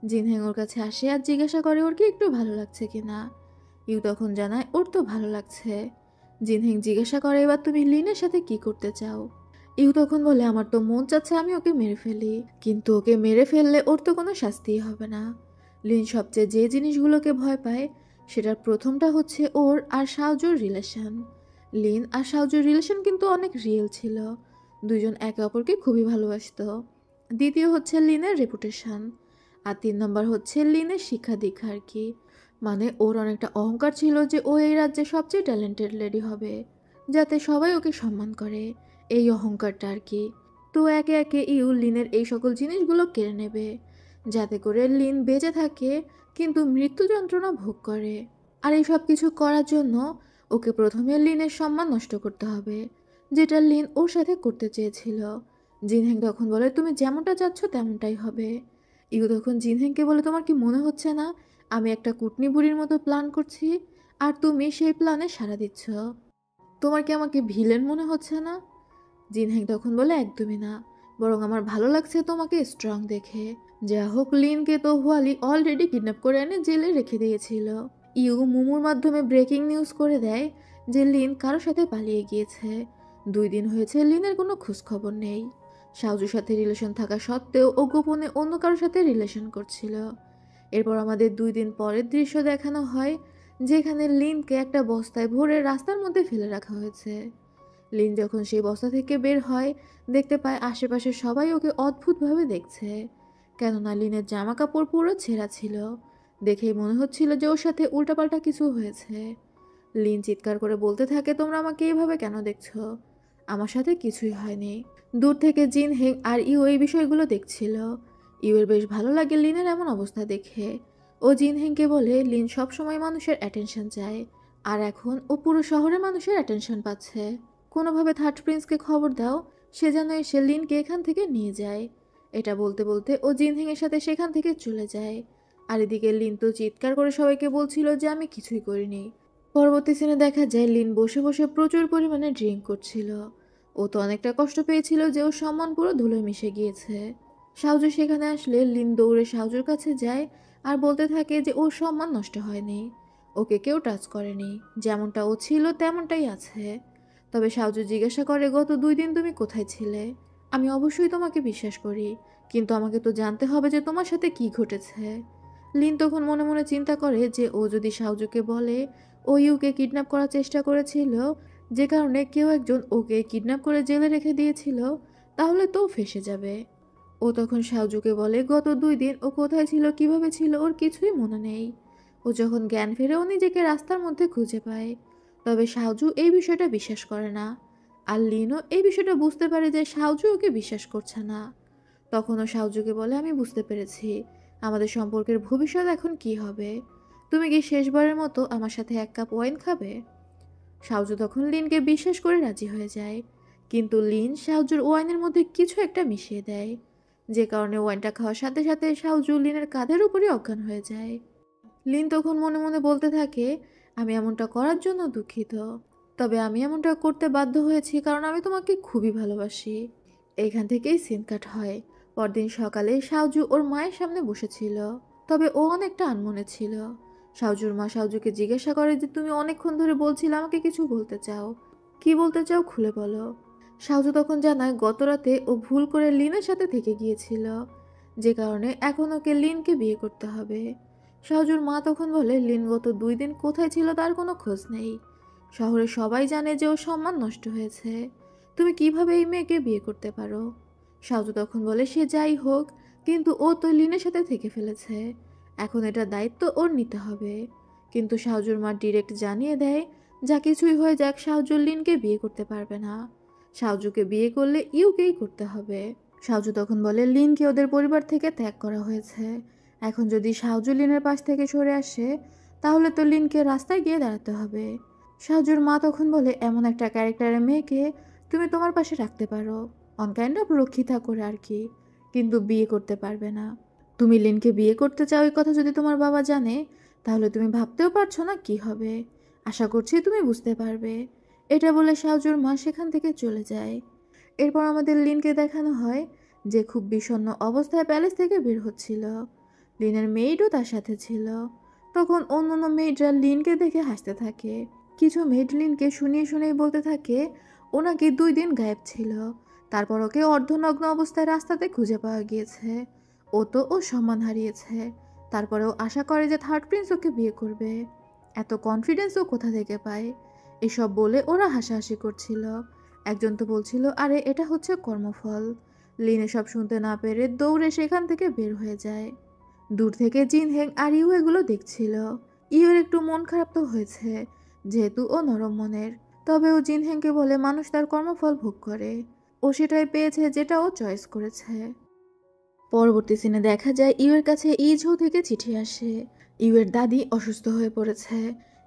জিনহেং ওর কাছে আসে আর জিজ্ঞাসা করে ওর কি একটু ভালো লাগছে কিনা। ইউ তখন জানায় ওর তো ভালো লাগছে। জিনহেং জিজ্ঞাসা করে, এবার তুমি লিনের সাথে কি করতে চাও? ইউ তখন বলে, আমার তো মন চাচ্ছে আমি ওকে মেরে ফেলি, কিন্তু ওকে মেরে ফেললে ওর তো কোনো শাস্তিই হবে না। লিন সবচেয়ে যে জিনিসগুলোকে ভয় পায় সেটার প্রথমটা হচ্ছে ওর আর শাওজুর রিলেশন। লিন আর শাওজুর রিলেশন কিন্তু অনেক রিয়েল ছিল, দুইজন একে অপরকে খুবই ভালোবাসতো। দ্বিতীয় হচ্ছে লিনের রেপুটেশন। আর 3 নম্বর হচ্ছে লিনের শিক্ষা দীক্ষা আর কি। মানে ওর অনেকটা অহংকার ছিল যে ও এই রাজ্যে সবচেয়ে ট্যালেন্টেড লেডি হবে, যাতে সবাই ওকে সম্মান করে, এই অহংকারটা আর কি। তো একে একে ইউ লিনের এই সকল জিনিসগুলো কেড়ে নেবে, যাতে করে লিন বেঁচে থাকে কিন্তু মৃত্যু যন্ত্রণা ভোগ করে। আর এই সব কিছু করার জন্য ওকে প্রথমে লিনের সম্মান নষ্ট করতে হবে, যেটা লিন ওর সাথে করতে চেয়েছিল। জিনহেং তখন বলে, তুমি যেমনটা চাচ্ছ তেমনটাই হবে। ইউ তখন জিনহেংকে বলে, তোমার কি মনে হচ্ছে না আমি একটা কুটনি বুড়ির মতো প্ল্যান করছি, আর তুমি সেই প্ল্যানে সাড়া দিচ্ছ? তোমার কি আমাকে ভিলেন মনে হচ্ছে না? জিনহেং তখন বলে, একদমই না, বরং আমার ভালো লাগছে তোমাকে স্ট্রং দেখে। যা হোক, লিনকে তো হুয়ালি অলরেডি কিডন্যাপ করে এনে জেলে রেখে দিয়েছিল। ইউ মুমুর মাধ্যমে ব্রেকিং নিউজ করে দেয় যে লিন কারোর সাথে পালিয়ে গিয়েছে। 2 দিন হয়েছে লিনের কোনো খোঁজখবর নেই। শাওজুর সাথে রিলেশন থাকা সত্ত্বেও ও গোপনে অন্য কারোর সাথে রিলেশন করছিল। এরপর আমাদের 2 দিন পরের দৃশ্য দেখানো হয়, যেখানে লিনকে একটা বস্তায় ভরে রাস্তার মধ্যে ফেলে রাখা হয়েছে। লিন যখন সেই বস্তা থেকে বের হয়, দেখতে পায় আশেপাশে সবাই ওকে অদ্ভুতভাবে দেখছে, কেননা লিনের জামা কাপড় পুরো ছেঁড়া ছিল। দেখেই মনে হচ্ছিল যে ওর সাথে উল্টাপাল্টা কিছু হয়েছে। লিন চিৎকার করে বলতে থাকে, তোমরা আমাকে এইভাবে কেন দেখছো? আমার সাথে কিছুই হয়নি। দূর থেকে জিন হেং আর ইউ এই বিষয়গুলো দেখছিল। ইউয়ের বেশ ভালো লাগে লিনের এমন অবস্থা দেখে। ও জিন হেংকে বলে, লিন সবসময় মানুষের অ্যাটেনশন চায়, আর এখন ও পুরো শহরের মানুষের অ্যাটেনশন পাচ্ছে। কোনোভাবে থার্ড প্রিন্সকে খবর দাও, সে যেন এসে লিনকে এখান থেকে নিয়ে যায়। এটা বলতে বলতে ও জিনহেংয়ের সাথে সেখান থেকে চলে যায়। আর এদিকে লিন তো চিৎকার করে সবাইকে বলছিল যে আমি কিছুই করিনি। পরবর্তী সিনে দেখা যায় লিন বসে বসে প্রচুর পরিমাণে ড্রিঙ্ক করছিল। ও তো অনেকটা কষ্ট পেয়েছিল যে ওর সম্মান পুরো ধুলোয় মিশে গিয়েছে। সাউজু সেখানে আসলে লিন দৌড়ে সাউজুর কাছে যায় আর বলতে থাকে যে ওর সম্মান নষ্ট হয়নি, ওকে কেউ টাচ করেনি, যেমনটা ও ছিল তেমনটাই আছে। তবে সাউজু জিজ্ঞাসা করে, গত 2 দিন তুমি কোথায় ছিলে? আমি অবশ্যই তোমাকে বিশ্বাস করি, কিন্তু আমাকে তো জানতে হবে যে তোমার সাথে কি ঘটেছে। লিন তখন মনে মনে চিন্তা করে যে ও যদি সাউজুকে বলে ও ইউকে কিডন্যাপ করার চেষ্টা করেছিল, যে কারণে কেউ একজন ওকে কিডন্যাপ করে জেলে রেখে দিয়েছিল, তাহলে তো ফেঁসে যাবে। ও তখন সাউজুকে বলে গত 2 দিন ও কোথায় ছিল কিভাবে ছিল ওর কিছুই মনে নেই। ও যখন জ্ঞান ফেরে ও নিজেকে রাস্তার মধ্যে খুঁজে পায়। তবে সাউজু এই বিষয়টা বিশ্বাস করে না, আর লিনও এই বিষয়টা বুঝতে পারে যে সাউজু ওকে বিশ্বাস করছে না। তখনও সাউজুকে বলে, আমি বুঝতে পেরেছি আমাদের সম্পর্কের ভবিষ্যৎ এখন কি হবে। তুমি কি শেষবারের মতো আমার সাথে 1 কাপ ওয়াইন খাবে? সাউজু তখন লিনকে বিশ্বাস করে রাজি হয়ে যায়, কিন্তু লিন সাউজুর ওয়াইনের মধ্যে কিছু একটা মিশিয়ে দেয়, যে কারণে ওয়াইনটা খাওয়ার সাথে সাথে সাউজু লিনের কাঁধের উপরে অজ্ঞান হয়ে যায়। লিন তখন মনে মনে বলতে থাকে, আমি এমনটা করার জন্য দুঃখিত, তবে আমি এমনটা করতে বাধ্য হয়েছি কারণ আমি তোমাকে খুবই ভালোবাসি। এইখান থেকেই সিন কাট হয়। পরদিন সকালে সাউজু ওর মায়ের সামনে বসেছিল, তবে ও অনেকটা আনমনে ছিল। সাউজুর মা সাউজুকে জিজ্ঞাসা করে যে তুমি অনেকক্ষণ ধরে বলছিলে আমাকে কিছু বলতে চাও, কি বলতে চাও খুলে বলো। সাউজু তখন জানায় গত রাতে ও ভুল করে লিনের সাথে থেকে গিয়েছিল, যে কারণে এখন ওকে লিনকে বিয়ে করতে হবে। সাউজুর মা তখন বলে, লিন গত 2 দিন কোথায় ছিল তার কোনো খোঁজ নেই। শহরে সবাই জানে যে ওর সম্মান নষ্ট হয়েছে, তুমি কিভাবে এই মেয়েকে বিয়ে করতে পারো? সাউজু তখন বলে, সে যাই হোক, কিন্তু ও তো লিনের সাথে থেকে ফেলেছে। এখন এটার দায়িত্ব ওর নিতে হবে। কিন্তু শাহজুর মা ডিরেক্ট জানিয়ে দেয়, যা কিছুই হয়ে যাক শাহজুর লিনকে বিয়ে করতে পারবে না। শাহজুকে বিয়ে করলে ইউকেই করতে হবে। শাহজু তখন বলে লিনকে ওদের পরিবার থেকে ত্যাগ করা হয়েছে। এখন যদি শাহজু লিনের পাশ থেকে সরে আসে, তাহলে তো লিনকে রাস্তায় গিয়ে দাঁড়াতে হবে। শাহজুর মা তখন বলে এমন একটা ক্যারেক্টারের মেয়েকে তুমি তোমার পাশে রাখতে পারো, অন কাইন্ড অফ রক্ষিতা করে আর কি, কিন্তু বিয়ে করতে পারবে না। তুমি লিনকে বিয়ে করতে চাও এই কথা যদি তোমার বাবা জানে, তাহলে তুমি ভাবতেও পারছো না কি হবে। আশা করছি তুমি বুঝতে পারবে। এটা বলে শাহজুর মা সেখান থেকে চলে যায়। এরপর আমাদের লিনকে দেখানো হয় যে খুব বিষণ্ণ অবস্থায় প্যালেস থেকে বের হচ্ছিল। লিনের মেইডও তার সাথে ছিল। তখন অন্যান্য মেয়েডরা লিনকে দেখে হাসতে থাকে। কিছু মেড লিনকে শুনিয়ে শুনিয়ে বলতে থাকে ও নাকি 2 দিন গায়েব ছিল, তারপর ওকে অর্ধনগ্ন অবস্থায় রাস্তাতে খুঁজে পাওয়া গিয়েছে। ও সম্মান হারিয়েছে। তারপরেও আশা করে যে থার্ড প্রিন্স ওকে বিয়ে করবে। এত কনফিডেন্স ও কোথা থেকে পায়? এসব বলে ওরা হাসাহাসি করছিল। একজন তো বলছিল আরে এটা হচ্ছে কর্মফল। লিন এসব শুনতে না পেরে দৌড়ে সেখান থেকে বের হয়ে যায়। দূর থেকে জিন হেং আর ইউ এগুলো দেখছিল। ইউর একটু মন খারাপ তো হয়েছে, যেহেতু ও নরম মনের। তবে ও জিন হেংকে বলে মানুষ তার কর্মফল ভোগ করে। ও সেটাই পেয়েছে যেটা ও চয়েস করেছে। পরবর্তী সিনে দেখা যায় ইউয়ের কাছে ইঝৌ থেকে চিঠি আসে। ইউয়ের দাদি অসুস্থ হয়ে পড়েছে।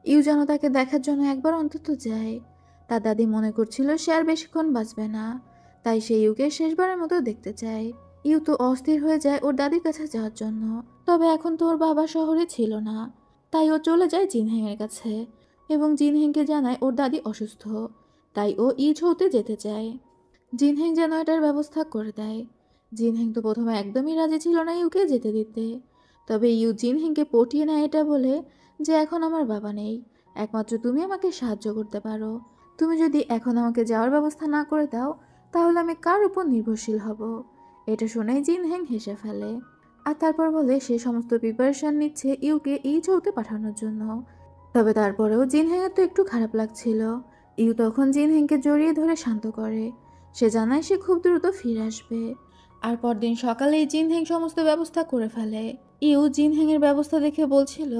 ইউ যেন তাকে দেখার জন্য একবার অন্তত যায়। তার দাদি মনে করছিল সে আর বেশিক্ষণ বাঁচবে না, তাই সে ইউকে শেষবারের মতো দেখতে চায়। ইউ তো অস্থির হয়ে যায় ওর দাদির কাছে যাওয়ার জন্য। তবে এখন তো ওর বাবা শহরে ছিল না, তাই ও চলে যায় জিনহেংয়ের কাছে এবং জিনহেংকে জানায় ওর দাদি অসুস্থ, তাই ও ইঝৌতে যেতে চায়। জিনহেং যেন এটার ব্যবস্থা করে দেয়। জিনহেং তো প্রথমে একদমই রাজি ছিল না ইউকে যেতে দিতে। তবে ইউ জিনহেংকে পটিয়ে নেয় এটা বলে যে এখন আমার বাবা নেই, একমাত্র তুমি আমাকে সাহায্য করতে পারো। তুমি যদি এখন আমাকে যাওয়ার ব্যবস্থা না করে দাও, তাহলে আমি কার উপর নির্ভরশীল হব? এটা শুনেই জিনহেং হেসে ফেলে। আর তারপর বলে সে সমস্ত প্রিপারেশন নিচ্ছে ইউকে এই চৌতে পাঠানোর জন্য। তবে তারপরেও জিনহেংয়ের তো একটু খারাপ লাগছিল। ইউ তখন জিনহেংকে জড়িয়ে ধরে শান্ত করে। সে জানায় সে খুব দ্রুত ফিরে আসবে। আর পরদিন সকালেই জিনহেং সমস্ত ব্যবস্থা করে ফেলে। ইউ জিনহেংয়ের ব্যবস্থা দেখে বলছিল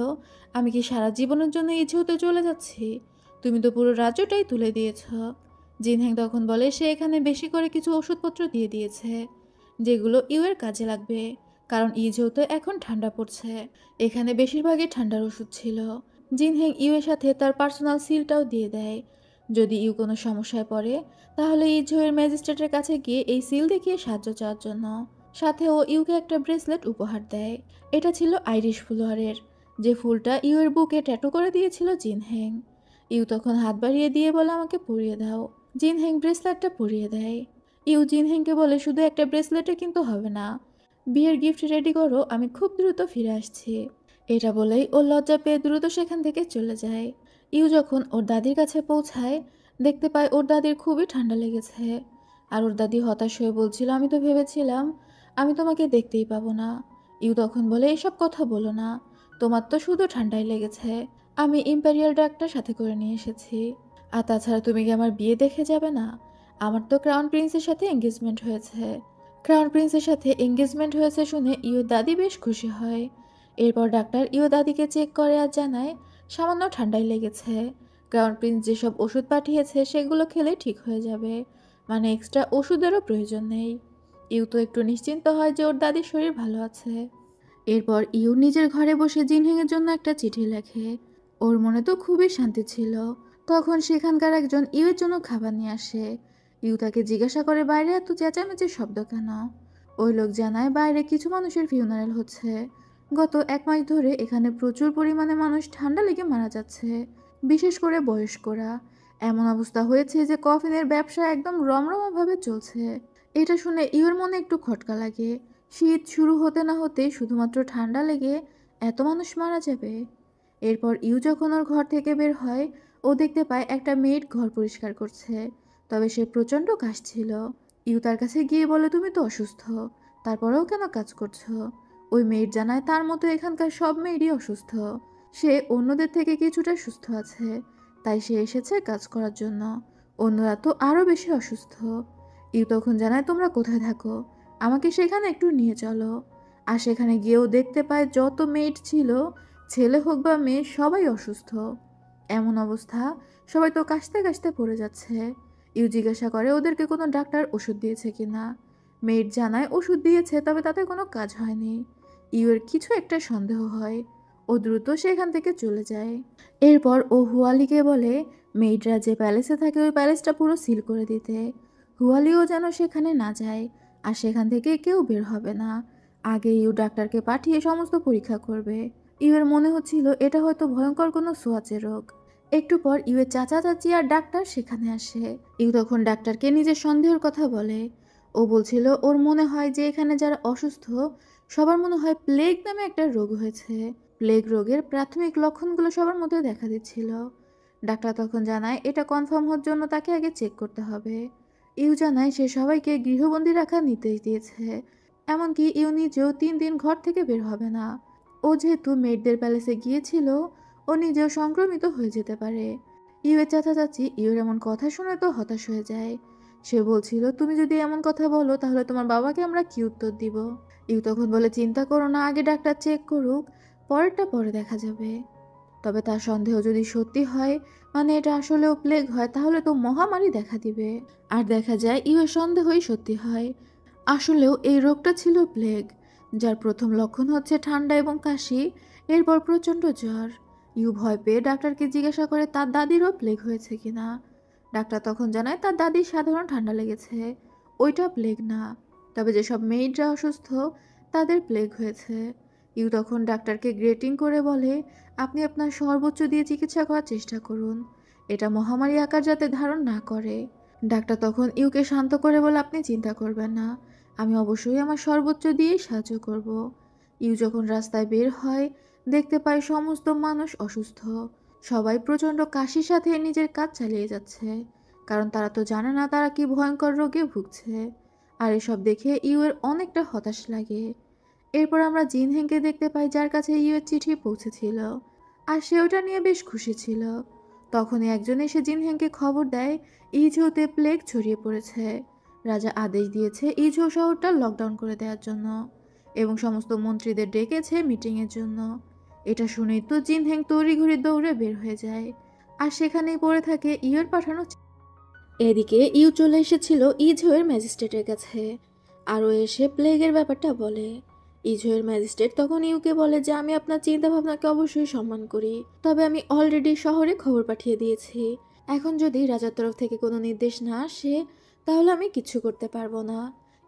আমি কি সারা জীবনের জন্য ইচ্ছে হতে চলে যাচ্ছি? তুমি তো পুরো রাজ্যটাই তুলে দিয়েছ। জিনহেং তখন বলে সে এখানে বেশি করে কিছু ওষুধপত্র দিয়ে দিয়েছে, যেগুলো ইউয়ের কাজে লাগবে, কারণ যেহেতু এখন ঠান্ডা পড়ছে। এখানে বেশিরভাগই ঠান্ডার ওষুধ ছিল। জিনহেং ইউয়ের সাথে তার পার্সোনাল সিলটাও দিয়ে দেয়। যদি ইউ কোনো সমস্যায় পড়ে, তাহলে ইজোয়ের ম্যাজিস্ট্রেটের কাছে গিয়ে এই সিল দেখিয়ে সাহায্য চাওয়ার জন্য। সাথে ও ইউকে একটা ব্রেসলেট উপহার দেয়। এটা ছিল আইরিশ ফ্লোয়ারের, যে ফুলটা ইউয়ের বুকে ট্যাটু করে দিয়েছিল জিনহেং। ইউ তখন হাত বাড়িয়ে দিয়ে বলে আমাকে পরিয়ে দাও। জিনহেং ব্রেসলেটটা পরিয়ে দেয়। ইউ জিনহেংকে বলে শুধু একটা ব্রেসলেটে কিন্তু হবে না, বিয়ের গিফট রেডি করো, আমি খুব দ্রুত ফিরে আসছি। এটা বলেই ও লজ্জা পেয়ে দ্রুত সেখান থেকে চলে যায়। ইউ যখন ওর দাদির কাছে পৌঁছায়, দেখতে পায় ওর দাদির খুবই ঠান্ডা লেগেছে। আর ওর দাদি হতাশ হয়ে বলছিল আমি তো ভেবেছিলাম আমি তোমাকে দেখতেই পাবো না। ইউ তখন বলে এসব কথা বলো না, তোমার তো শুধু ঠান্ডাই লেগেছে। আমি ইম্পেরিয়াল ডাক্তার সাথে করে নিয়ে এসেছি। আর তাছাড়া তুমি কি আমার বিয়ে দেখে যাবে না? আমার তো ক্রাউন প্রিন্সের সাথে এঙ্গেজমেন্ট হয়েছে। ক্রাউন প্রিন্সের সাথে এঙ্গেজমেন্ট হয়েছে শুনে ইউ দাদি বেশ খুশি হয়। এরপর ডাক্তার ইউ দাদিকে চেক করে আর জানায় সামান্য ঠান্ডাই লেগেছে। ক্রাউন প্রিন্স যেসব ওষুধ পাঠিয়েছে সেগুলো খেলে ঠিক হয়ে যাবে, মানে এক্সট্রা ওষুধেরও প্রয়োজন নেই। ইউ তো একটু নিশ্চিন্ত হয় যে ওর দাদির শরীর ভালো আছে। এরপর ইউ নিজের ঘরে বসে জিনহেংয়ের জন্য একটা চিঠি লেখে। ওর মনে তো খুবই শান্তি ছিল। তখন সেখানকার একজন ইউয়ের জন্য খাবার নিয়ে আসে। ইউ তাকে জিজ্ঞাসা করে বাইরে এত চেঁচামেচির শব্দ কেন? ওই লোক জানায় বাইরে কিছু মানুষের ফিউনারেল হচ্ছে। গত 1 মাস ধরে এখানে প্রচুর পরিমাণে মানুষ ঠান্ডা লেগে মারা যাচ্ছে, বিশেষ করে বয়স্করা। এমন অবস্থা হয়েছে যে কফিনের ব্যবসা একদম রমরমাভাবে চলছে। এটা শুনে ইউর মনে একটু খটকা লাগে। শীত শুরু হতে না হতেই শুধুমাত্র ঠান্ডা লেগে এত মানুষ মারা যাবে? এরপর ইউ যখন ওর ঘর থেকে বের হয়, ও দেখতে পায় একটা মেয়েড ঘর পরিষ্কার করছে। তবে সে প্রচণ্ড কাশছিল। ইউ তার কাছে গিয়ে বলে তুমি তো অসুস্থ, তারপরেও কেন কাজ করছো? ওই মেয়েড জানায় তার মতো এখানকার সব মেয়েডই অসুস্থ। সে অন্যদের থেকে কিছুটা সুস্থ আছে, তাই সে এসেছে কাজ করার জন্য। অন্যরা তো আরও বেশি অসুস্থ। ইউ তখন জানায় তোমরা কোথায় থাকো? আমাকে সেখানে একটু নিয়ে চলো। আর সেখানে গিয়েও দেখতে পায় যত মেয়েট ছিল, ছেলে হোক বা মেয়ে, সবাই অসুস্থ। এমন অবস্থা, সবাই তো কাশতে কাশতে পড়ে যাচ্ছে। ইউ জিজ্ঞাসা করে ওদেরকে কোনো ডাক্তার ওষুধ দিয়েছে কিনা। মেয়েট জানায় ওষুধ দিয়েছে, তবে তাতে কোনো কাজ হয়নি। ইউয়ের কিছু একটা সন্দেহ হয়। ও দ্রুত সেখান থেকে চলে যায়। এরপর ও হুয়ালিকে বলে মেয়েটরা যে প্যালেসে থাকে ওই প্যালেসটা পুরো সিল করে দিতে। হুয়ালিও যেন সেখানে না যায়, আর সেখান থেকে কেউ বের হবে না। আগে ইউ ডাক্তারকে পাঠিয়ে সমস্ত পরীক্ষা করবে। ইউয়ের মনে হচ্ছিল এটা হয়তো ভয়ঙ্কর কোনো সোয়াচের রোগ। একটু পর ইউয়ের চাচা চাচি আর ডাক্তার সেখানে আসে। ইউ তখন ডাক্তারকে নিজের সন্দেহের কথা বলে। ও বলছিল ওর মনে হয় যে এখানে যারা অসুস্থ সবার মনে হয় প্লেগ নামে একটা রোগ হয়েছে। প্লেগ রোগের প্রাথমিক লক্ষণগুলো সবার মধ্যে দেখা দিচ্ছিল। ডাক্তার তখন জানায় এটা কনফার্ম হওয়ার জন্য তাকে আগে চেক করতে হবে। ইউ জানায় সে সবাইকে গৃহবন্দী রাখার নির্দেশ দিয়েছে। এমনকি ইউ নিজেও 3 দিন ঘর থেকে বের হবে না। ও যেহেতু মেয়েদের প্যালেসে গিয়েছিল, ও নিজেও সংক্রমিত হয়ে যেতে পারে। ইউয়ের চাচা চাচি ইউর এমন কথা শুনে তো হতাশ হয়ে যায়। সে বলছিল তুমি যদি এমন কথা বলো তাহলে তোমার বাবাকে আমরা কি উত্তর দিব। ইউ তখন বলে চিন্তা করো না, আগে ডাক্তার চেক করুক, পরেরটা পরে দেখা যাবে। তবে তার সন্দেহ যদি সত্যি হয়, মানে এটা আসলেও প্লেগ হয়, তাহলে তো মহামারী দেখা দিবে। আর দেখা যায় ইউয়ের সন্দেহই সত্যি হয়। আসলেও এই রোগটা ছিল প্লেগ, যার প্রথম লক্ষণ হচ্ছে ঠান্ডা এবং কাশি, এরপর প্রচণ্ড জ্বর। ইউ ভয় পেয়ে ডাক্তারকে জিজ্ঞাসা করে তার দাদিরও প্লেগ হয়েছে কিনা। ডাক্তার তখন জানায় তার দাদির সাধারণ ঠান্ডা লেগেছে, ওইটা প্লেগ না। তবে যেসব মেয়েরা অসুস্থ তাদের প্লেগ হয়েছে। ইউ তখন ডাক্তারকে গ্রেটিং করে বলে আপনি আপনার সর্বোচ্চ দিয়ে চিকিৎসা করার চেষ্টা করুন, এটা মহামারী আকার যাতে ধারণ না করে। ডাক্তার তখন ইউকে শান্ত করে বলে আপনি চিন্তা করবেন না, আমি অবশ্যই আমার সর্বোচ্চ দিয়েই সাহায্য করব। ইউ যখন রাস্তায় বের হয়, দেখতে পায় সমস্ত মানুষ অসুস্থ। সবাই প্রচণ্ড কাশির সাথে নিজের কাজ চালিয়ে যাচ্ছে, কারণ তারা তো জানে না তারা কি ভয়ঙ্কর রোগে ভুগছে। আর এসব দেখে ইউয়ের অনেকটা হতাশ লাগে। এরপর আমরা জিন হেংকে দেখতে পাই, যার কাছে ইউয়ের চিঠি পৌঁছেছিল, আর সে ওটা নিয়ে বেশ খুশি ছিল। তখনই একজন এসে জিন হেংকে খবর দেয় ইঝোতে প্লেগ ছড়িয়ে পড়েছে। রাজা আদেশ দিয়েছে ইঝো শহরটা লকডাউন করে দেওয়ার জন্য এবং সমস্ত মন্ত্রীদের ডেকেছে মিটিংয়ের জন্য। এটা শুনেই তো জিন হেং তড়িঘড়ি দৌড়ে বের হয়ে যায়, আর সেখানেই পড়ে থাকে ইউয়ের পাঠানো এদিকে ইউ চলে এসেছিল ইঝোয়ের ম্যাজিস্ট্রেটের কাছে, আরও এসে প্লেগের ব্যাপারটা বলে। ইঝোয়ের ম্যাজিস্ট্রেট তখন ইউকে বলে যে আমি আপনার চিন্তা ভাবনাকে অবশ্যই সম্মান করি, তবে আমি অলরেডি শহরে খবর পাঠিয়ে দিয়েছি। এখন যদি রাজার তরফ থেকে কোনো নির্দেশ না আসে তাহলে আমি কিছু করতে পারবো না।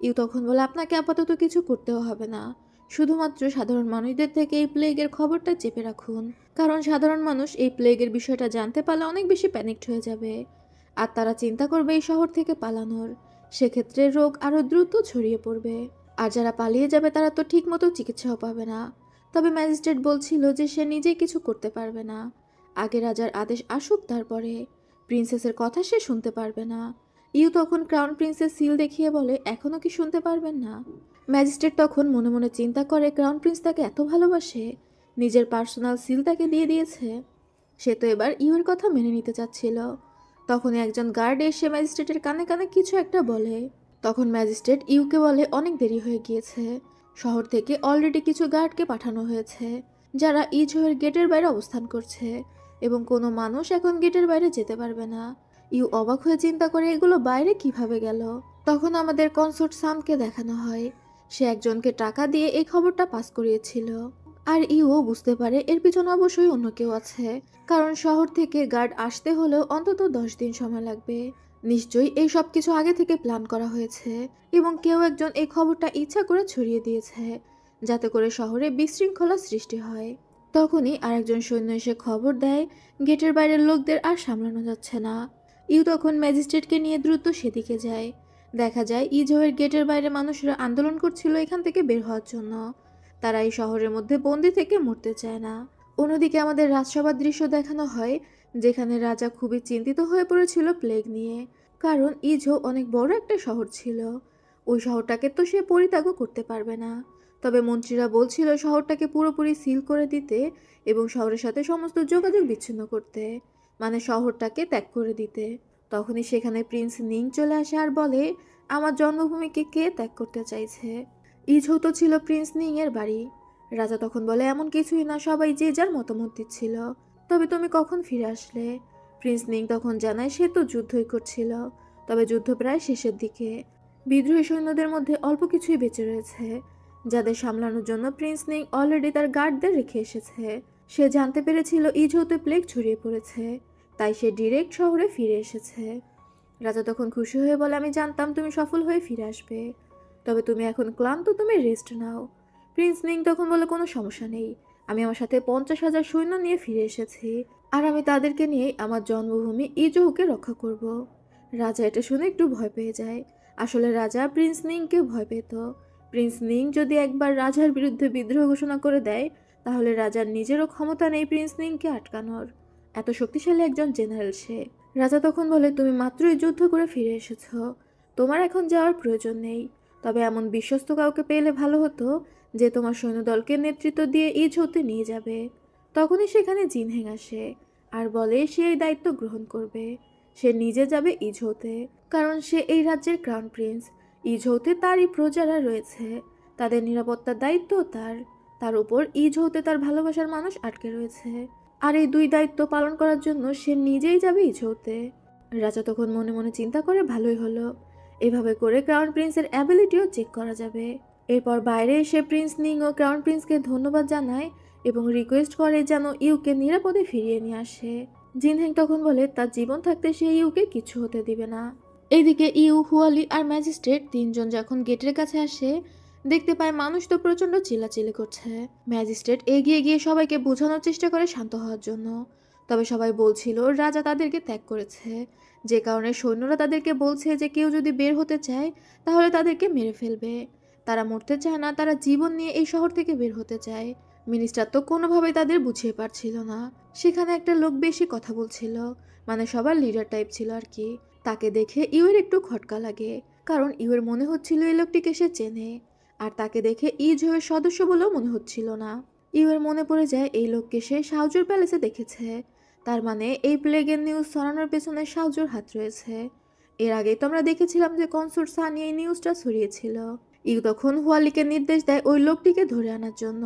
ইউ তখন বলে আপনাকে আপাতত কিছু করতেও হবে না, শুধুমাত্র সাধারণ মানুষদের থেকে এই প্লেগের খবরটা চেপে রাখুন, কারণ সাধারণ মানুষ এই প্লেগের বিষয়টা জানতে পারলে অনেক বেশি প্যানিকড হয়ে যাবে, আর তারা চিন্তা করবে এই শহর থেকে পালানোর। সেক্ষেত্রে রোগ আরও দ্রুত ছড়িয়ে পড়বে, আর যারা পালিয়ে যাবে তারা তো ঠিক মতো চিকিৎসাও পাবে না। তবে ম্যাজিস্ট্রেট বলছিল যে সে নিজেই কিছু করতে পারবে না, আগে রাজার আদেশ আসুক, তারপরে প্রিন্সেসের কথা সে শুনতে পারবে না। ইউ তখন ক্রাউন প্রিন্সেস সিল দেখিয়ে বলে এখনও কি শুনতে পারবেন না। ম্যাজিস্ট্রেট তখন মনে মনে চিন্তা করে ক্রাউন প্রিন্স তাকে এত ভালোবাসে, নিজের পার্সোনাল সিল তাকে দিয়ে দিয়েছে, সে তো এবার ইউর কথা মেনে নিতে চাচ্ছিল। তখনই একজন গার্ড এসে ম্যাজিস্ট্রেটের কানে কানে কিছু একটা বলে। তখন ম্যাজিস্ট্রেট ইউকে বলে অনেক দেরি হয়ে গিয়েছে, শহর থেকে অলরেডি কিছু গার্ডকে পাঠানো হয়েছে যারা ইজোয়ের গেটের বাইরে অবস্থান করছে, এবং কোনো মানুষ এখন গেটের বাইরে যেতে পারবে না। ইউ অবাক হয়ে চিন্তা করে এগুলো বাইরে কিভাবে গেল। তখন আমাদের কনসোর্ট সামকে দেখানো হয়, সে একজনকে টাকা দিয়ে এই খবরটা পাস করিয়েছিল। আর ইউও বুঝতে পারে এর পিছনে অবশ্যই অন্য কেউ আছে, কারণ শহর থেকে গার্ড আসতে হলেও অন্তত 10 দিন সময় লাগবে। নিশ্চয়ই এই সব কিছু আগে থেকে প্ল্যান করা হয়েছে, এবং কেউ একজন এই খবরটা ইচ্ছা করে ছড়িয়ে দিয়েছে যাতে করে শহরে বিশৃঙ্খলা সৃষ্টি হয়। তখনই আরেকজন সৈন্য এসে খবর দেয় গেটের বাইরের লোকদের আর সামলানো যাচ্ছে না। ইউ তখন ম্যাজিস্ট্রেটকে নিয়ে দ্রুত সেদিকে যায়। দেখা যায় ইজোয়ের গেটের বাইরে মানুষরা আন্দোলন করছিল এখান থেকে বের হওয়ার জন্য, তারা এই শহরের মধ্যে বন্দি থেকে মরতে চায় না। অন্যদিকে আমাদের রাজসভার দৃশ্য দেখানো হয়, যেখানে রাজা খুবই চিন্তিত হয়ে পড়েছিল প্লেগ নিয়ে, কারণ ইজো অনেক বড় একটা শহর ছিল, ওই শহরটাকে তো সে পরিত্যাগও করতে পারবে না। তবে মন্ত্রীরা বলছিল শহরটাকে পুরোপুরি সিল করে দিতে এবং শহরের সাথে সমস্ত যোগাযোগ বিচ্ছিন্ন করতে, মানে শহরটাকে ত্যাগ করে দিতে। তখনই সেখানে প্রিন্স নিং চলে আসে আর বলে, আমার জন্মভূমিকে কে ত্যাগ করতে চাইছে? ইঝৌ তো ছিল প্রিন্স নিং এর বাড়ি। রাজা তখন বলে, এমন কিছুই না, সবাই যে যার মতামত দিচ্ছিল। তবে তুমি কখন ফিরে আসলে? প্রিন্স নিং তখন জানায় সে তো যুদ্ধই করছিল, তবে যুদ্ধ প্রায় শেষের দিকে। বিদ্রোহী সৈন্যদের মধ্যে অল্প কিছুই বেঁচে রয়েছে, যাদের সামলানোর জন্য প্রিন্স নিং অলরেডি তার গার্ডদের রেখে এসেছে। সে জানতে পেরেছিল ইঝৌতে প্লেগ ছড়িয়ে পড়েছে, তাই সে ডিরেক্ট শহরে ফিরে এসেছে। রাজা তখন খুশি হয়ে বলে, আমি জানতাম তুমি সফল হয়ে ফিরে আসবে, তবে তুমি এখন ক্লান্ত, তুমি রেস্ট নাও। প্রিন্স নিং তখন বলে, কোনো সমস্যা নেই, আমি আমার সাথে 50,000 সৈন্য নিয়ে ফিরে এসেছি, আর আমি তাদেরকে নিয়ে আমার জন্মভূমি ইজৌকে রক্ষা করব। রাজা এটা শুনে একটু ভয় পেয়ে যায়। আসলে রাজা প্রিন্স নিংকে ভয় পেত। প্রিন্স নিং যদি একবার রাজার বিরুদ্ধে বিদ্রোহ ঘোষণা করে দেয়, তাহলে রাজার নিজেরও ক্ষমতা নেই প্রিন্স নিংকে আটকানোর। এত শক্তিশালী একজন জেনারেল সে। রাজা তখন বলে, তুমি মাত্রই যুদ্ধ করে ফিরে এসেছ, তোমার এখন যাওয়ার প্রয়োজন নেই। তবে এমন বিশ্বস্ত কাউকে পেলে ভালো হতো, যে তোমার সৈন্যদলকে নেতৃত্ব দিয়ে ইজৌতে নিয়ে যাবে। তখনই সেখানে জিনহেং আসে আর বলে সে এই দায়িত্ব গ্রহণ করবে। সে নিজে যাবে ইজৌতে, কারণ সে এই রাজ্যের ক্রাউন প্রিন্স। ইজৌতে তারই প্রজারা রয়েছে, তাদের নিরাপত্তার দায়িত্ব তার। তার উপর ইজৌতে তার ভালোবাসার মানুষ আটকে রয়েছে, আর এই দুই দায়িত্ব পালন করার জন্য সে নিজেই যাবে ইজৌতে। রাজা তখন মনে মনে চিন্তা করে, ভালোই হলো, এভাবে করে ক্রাউন প্রিন্সের অ্যাবিলিটিও চেক করা যাবে। এরপর বাইরে এসে প্রিন্স নিং ও ক্রাউন প্রিন্সকে ধন্যবাদ জানায় এবং রিকোয়েস্ট করে যেন ইউকে নিরাপদে ফিরিয়ে নিয়ে আসে। জিনহেং তখন বলে, তার জীবন থাকতে সে ইউকে কিছু হতে দিবে না। এইদিকে ইউ, হুয়ালি আর ম্যাজিস্ট্রেট তিনজন যখন গেটের কাছে আসে, দেখতে পায় মানুষ তো প্রচন্ড চিল্লাচিল্লি করছে। ম্যাজিস্ট্রেট এগিয়ে গিয়ে সবাইকে বোঝানোর চেষ্টা করে শান্ত হওয়ার জন্য, তবে সবাই বলছিল রাজা তাদেরকে ত্যাগ করেছে, যে কারণে সৈন্যরা তাদেরকে বলছে যে কেউ যদি বের হতে চায় তাহলে তাদেরকে মেরে ফেলবে। তারা মরতে চায় না, তারা জীবন নিয়ে এই শহর থেকে বের হতে চায়। মিনিস্টার তো কোনোভাবেই তাদের বুঝিয়ে পারছিল না। সেখানে একটা লোক বেশি কথা বলছিল, মানে সবার লিডার টাইপ ছিল আর কি। তাকে দেখে ইউয়ের একটু খটকা লাগে, কারণ ইউয়ের মনে হচ্ছিল এই লোকটিকে সে চেনে, আর তাকে দেখে ইজোয়ের সদস্য বলেও মনে হচ্ছিল না। ইউয়ের মনে পড়ে যায় এই লোককে সে শাওজুর প্যালেসে দেখেছে, তার মানে এই প্লেগের নিউজ ছড়ানোর পেছনে শাওজুর হাত রয়েছে। এর আগে তো আমরা দেখেছিলাম যে কনসোর্ট সানি এই নিউজটা ছড়িয়েছিল। ইউ তখন হুয়ালিকে নির্দেশ দেয় ওই লোকটিকে ধরে আনার জন্য,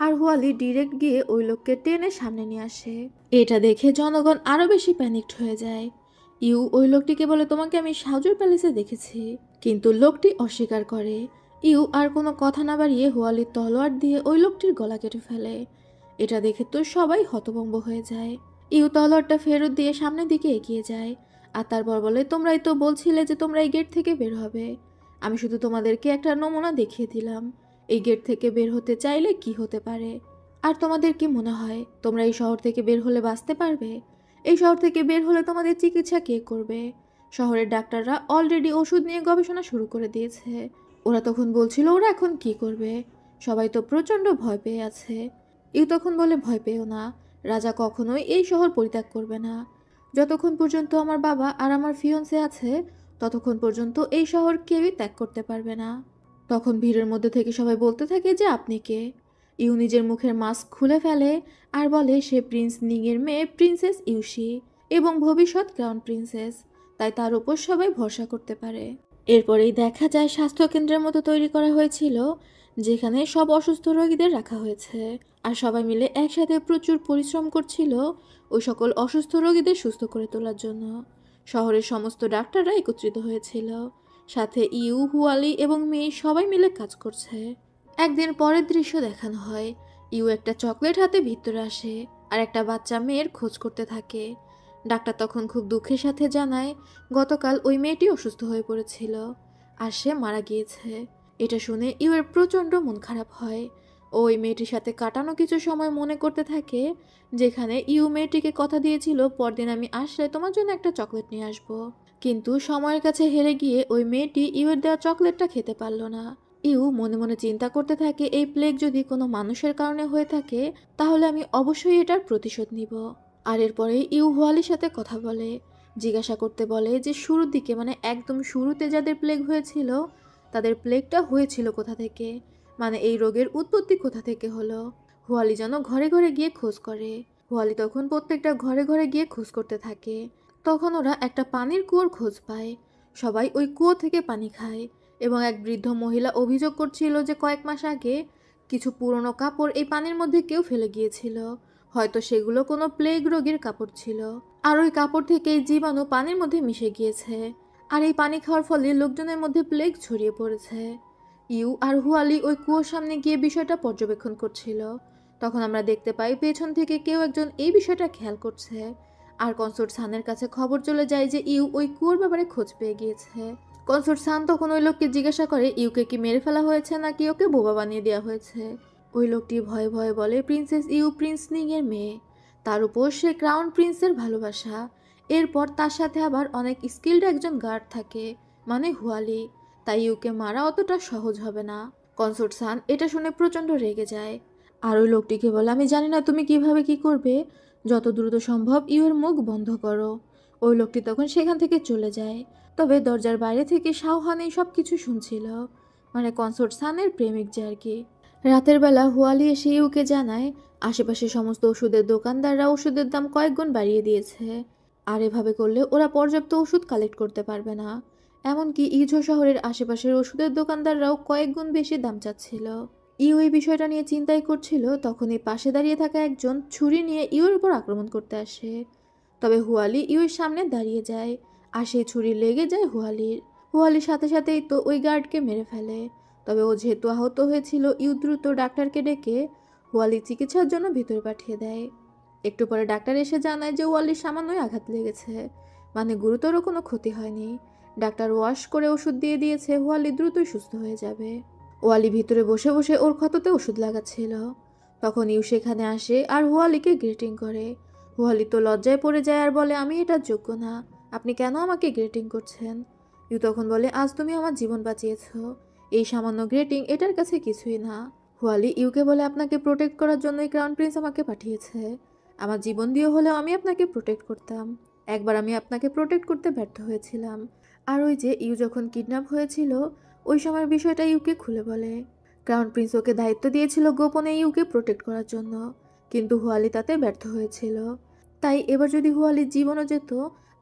আর হুয়ালি ডিরেক্ট গিয়ে ওই লোককে টেনে সামনে নিয়ে আসে। এটা দেখে জনগণ আরো বেশি প্যানিকড হয়ে যায়। ইউ ওই লোকটিকে বলে, তোমাকে আমি শাওজুর প্যালেসে দেখেছি, কিন্তু লোকটি অস্বীকার করে। ইউ আর কোনো কথা না বাড়িয়ে হুয়ালির তলোয়ার দিয়ে ওই লোকটির গলা কেটে ফেলে। এটা দেখে তো সবাই হতভম্ব হয়ে যায়। ইউ তলোয়ারটা ফেরত দিয়ে সামনের দিকে এগিয়ে যায়, আর তারপর বলে, তোমরাই তো বলছিলে যে তোমরা এই গেট থেকে বের হবে, আমি শুধু তোমাদেরকে একটা নমুনা দেখিয়ে দিলাম এই গেট থেকে বের হতে চাইলে কি হতে পারে। আর তোমাদের কি মনে হয় তোমরা এই শহর থেকে বের হলে বাঁচতে পারবে? এই শহর থেকে বের হলে তোমাদের চিকিৎসা কে করবে? শহরের ডাক্তাররা অলরেডি ওষুধ নিয়ে গবেষণা শুরু করে দিয়েছে। ওরা তখন বলছিল ওরা এখন কি করবে, সবাই তো প্রচণ্ড ভয় পেয়ে আছে। ইউ তখন বলে, ভয় পেও না, রাজা কখনোই এই শহর পরিত্যাগ করবে না। যতক্ষণ পর্যন্ত আমার বাবা আর আমার ফিয়ন্সে আছে, ততক্ষণ পর্যন্ত এই শহর কেউই ত্যাগ করতে পারবে না। তখন ভিড়ের মধ্যে থেকে সবাই বলতে থাকে যে আপনি কে? ইউ নিজের মুখের মাস্ক খুলে ফেলে আর বলে সে প্রিন্স নিংয়ের মেয়ে প্রিন্সেস ইউশি এবং ভবিষ্যৎ ক্রাউন প্রিন্সেস, তাই তার উপর সবাই ভরসা করতে পারে। এরপরেই দেখা যায় স্বাস্থ্যকেন্দ্রের মতো তৈরি করা হয়েছিল, যেখানে সব অসুস্থ রোগীদের রাখা হয়েছে, আর সবাই মিলে একসাথে প্রচুর পরিশ্রম করছিল ওই সকল অসুস্থ রোগীদের সুস্থ করে তোলার জন্য। শহরের সমস্ত ডাক্তাররা একত্রিত হয়েছিল, সাথে ইউ, হুয়ালি এবং মেয়ে সবাই মিলে কাজ করছে। একদিন পরের দৃশ্য দেখানো হয়, ইউ একটা চকলেট হাতে ভিতরে আসে আর একটা বাচ্চা মেয়ের খোঁজ করতে থাকে। ডাক্তার তখন খুব দুঃখের সাথে জানায় গতকাল ওই মেয়েটি অসুস্থ হয়ে পড়েছিল আর সে মারা গিয়েছে। এটা শুনে ইউয়ের প্রচণ্ড মন খারাপ হয়। ওই মেয়েটির সাথে কাটানো কিছু সময় মনে করতে থাকে, যেখানে ইউ মেয়েটিকে কথা দিয়েছিল পরদিন আমি আসলে তোমার জন্য একটা চকলেট নিয়ে আসবো। কিন্তু সময়ের কাছে হেরে গিয়ে ওই মেয়েটি ইউয়ের দেওয়া চকলেটটা খেতে পারল না। ইউ মনে মনে চিন্তা করতে থাকে, এই প্লেগ যদি কোনো মানুষের কারণে হয়ে থাকে তাহলে আমি অবশ্যই এটার প্রতিশোধ নিব। আর এরপরে ইউ হুয়ালির সাথে কথা বলে, জিজ্ঞাসা করতে বলে যে শুরুর দিকে, মানে একদম শুরুতে যাদের প্লেগ হয়েছিল তাদের প্লেগটা হয়েছিল কোথা থেকে, মানে এই রোগের উৎপত্তি কোথা থেকে হলো। হুয়ালি যেন ঘরে ঘরে গিয়ে খোঁজ করে। হুয়ালি তখন প্রত্যেকটা ঘরে ঘরে গিয়ে খোঁজ করতে থাকে, তখন ওরা একটা পানির কুয়োর খোঁজ পায়। সবাই ওই কুয়ো থেকে পানি খায় এবং এক বৃদ্ধ মহিলা অভিযোগ করছিল যে কয়েক মাস আগে কিছু পুরনো কাপড় এই পানির মধ্যে কেউ ফেলে গিয়েছিল। হয়তো সেগুলো কোনো প্লেগ রোগীর কাপড় ছিল, আর ওই কাপড় থেকে এই জীবাণু পানির মধ্যে মিশে গিয়েছে। আর এই পানি খাওয়ার ফলে লোকজনের মধ্যে প্লেগ ছড়িয়ে পড়েছে। ইউ আর হুয়ালি ওই কুয়োর সামনে গিয়ে বিষয়টা পর্যবেক্ষণ করছিল। তখন আমরা দেখতে পাই পেছন থেকে কেউ একজন এই বিষয়টা খেয়াল করছে। আর কনসোর্ট সানের কাছে খবর চলে যায় যে ইউ ওই কুয়োর ব্যাপারে খোঁজ পেয়ে গিয়েছে। কনসোর্ট সান তখন ওই লোককে জিজ্ঞাসা করে ইউকে কি মেরে ফেলা হয়েছে নাকি ওকে বোবা বানিয়ে দেওয়া হয়েছে। ওই লোকটি ভয়ে ভয়ে বলে প্রিন্সেস ইউ প্রিন্স নিং এর মেয়ে, তার উপর সে ক্রাউন প্রিন্সের ভালোবাসা। এরপর তার সাথে আবার অনেক স্কিল্ড একজন গার্ড থাকে, মানে হুয়ালি, তাই ইউকে মারা অতটা সহজ হবে না। কনসোর্ট সান এটা শুনে প্রচণ্ড রেগে যায় আর ওই লোকটিকে বলে আমি জানি না তুমি কিভাবে কি করবে, যত দ্রুত সম্ভব ইউর মুখ বন্ধ করো। ওই লোকটি তখন সেখান থেকে চলে যায়। তবে দরজার বাইরে থেকে শাওহান এই সব কিছু শুনছিল, মানে কনসোর্ট সানের প্রেমিক যে আর কি। রাতের বেলা হুয়ালি এসে ইউকে জানায় আশেপাশে সমস্ত ওষুধের দোকানদাররা ওষুধের দাম কয়েক গুণ বাড়িয়ে দিয়েছে, আর এভাবে করলে ওরা পর্যাপ্ত ওষুধ কালেক্ট করতে পারবে না। এমনকি ইজো শহরের আশেপাশের ওষুধের দোকানদাররাও কয়েক গুণ বেশি দাম চাচ্ছিল। ইউ এই বিষয়টা নিয়ে চিন্তাই করছিল, তখনই পাশে দাঁড়িয়ে থাকা একজন ছুরি নিয়ে ইউর উপর আক্রমণ করতে আসে। তবে হুয়ালি ইউর সামনে দাঁড়িয়ে যায় আর সেই ছুরি লেগে যায় হুয়ালির। হুয়ালির সাথে সাথেই তো ওই গার্ডকে মেরে ফেলে। তবে ও যেহেতু আহত হয়েছিল, ইউ দ্রুত ডাক্তারকে ডেকে হুয়ালি চিকিৎসার জন্য ভিতরে পাঠিয়ে দেয়। একটু পরে ডাক্তার এসে জানায় যে ওয়ালির সামান্যই আঘাত লেগেছে, মানে গুরুতর কোনো ক্ষতি হয়নি। ডাক্তার ওয়াশ করে ওষুধ দিয়ে দিয়েছে, ওয়ালি দ্রুতই সুস্থ হয়ে যাবে। ওয়ালি ভিতরে বসে বসে ওর ক্ষততে ওষুধ লাগাচ্ছিল। তখন ইউ সেখানে আসে আর ওয়ালিকে গ্রিটিং করে। ওয়ালি তো লজ্জায় পড়ে যায় আর বলে আমি এটার যোগ্য না, আপনি কেন আমাকে গ্রিটিং করছেন। ইউ তখন বলে আজ তুমি আমার জীবন বাঁচিয়েছ, এই সামান্য গ্রিটিং এটার কাছে কিছুই না। ওয়ালি ইউকে বলে আপনাকে প্রোটেক্ট করার জন্যই ক্রাউন প্রিন্স আমাকে পাঠিয়েছে, আমার জীবন দিয়ে হলেও আমি আপনাকে প্রোটেক্ট করতাম। একবার আমি আপনাকে প্রোটেক্ট করতে ব্যর্থ হয়েছিলাম। আর ওই যে ইউ যখন কিডন্যাপ হয়েছিল ওই সময়ের বিষয়টা ইউকে খুলে বলে। ক্রাউন প্রিন্স ওকে দায়িত্ব দিয়েছিল গোপনে ইউকে প্রোটেক্ট করার জন্য, কিন্তু হুয়ালি তাতে ব্যর্থ হয়েছিল। তাই এবার যদি হুয়ালির জীবনও যেত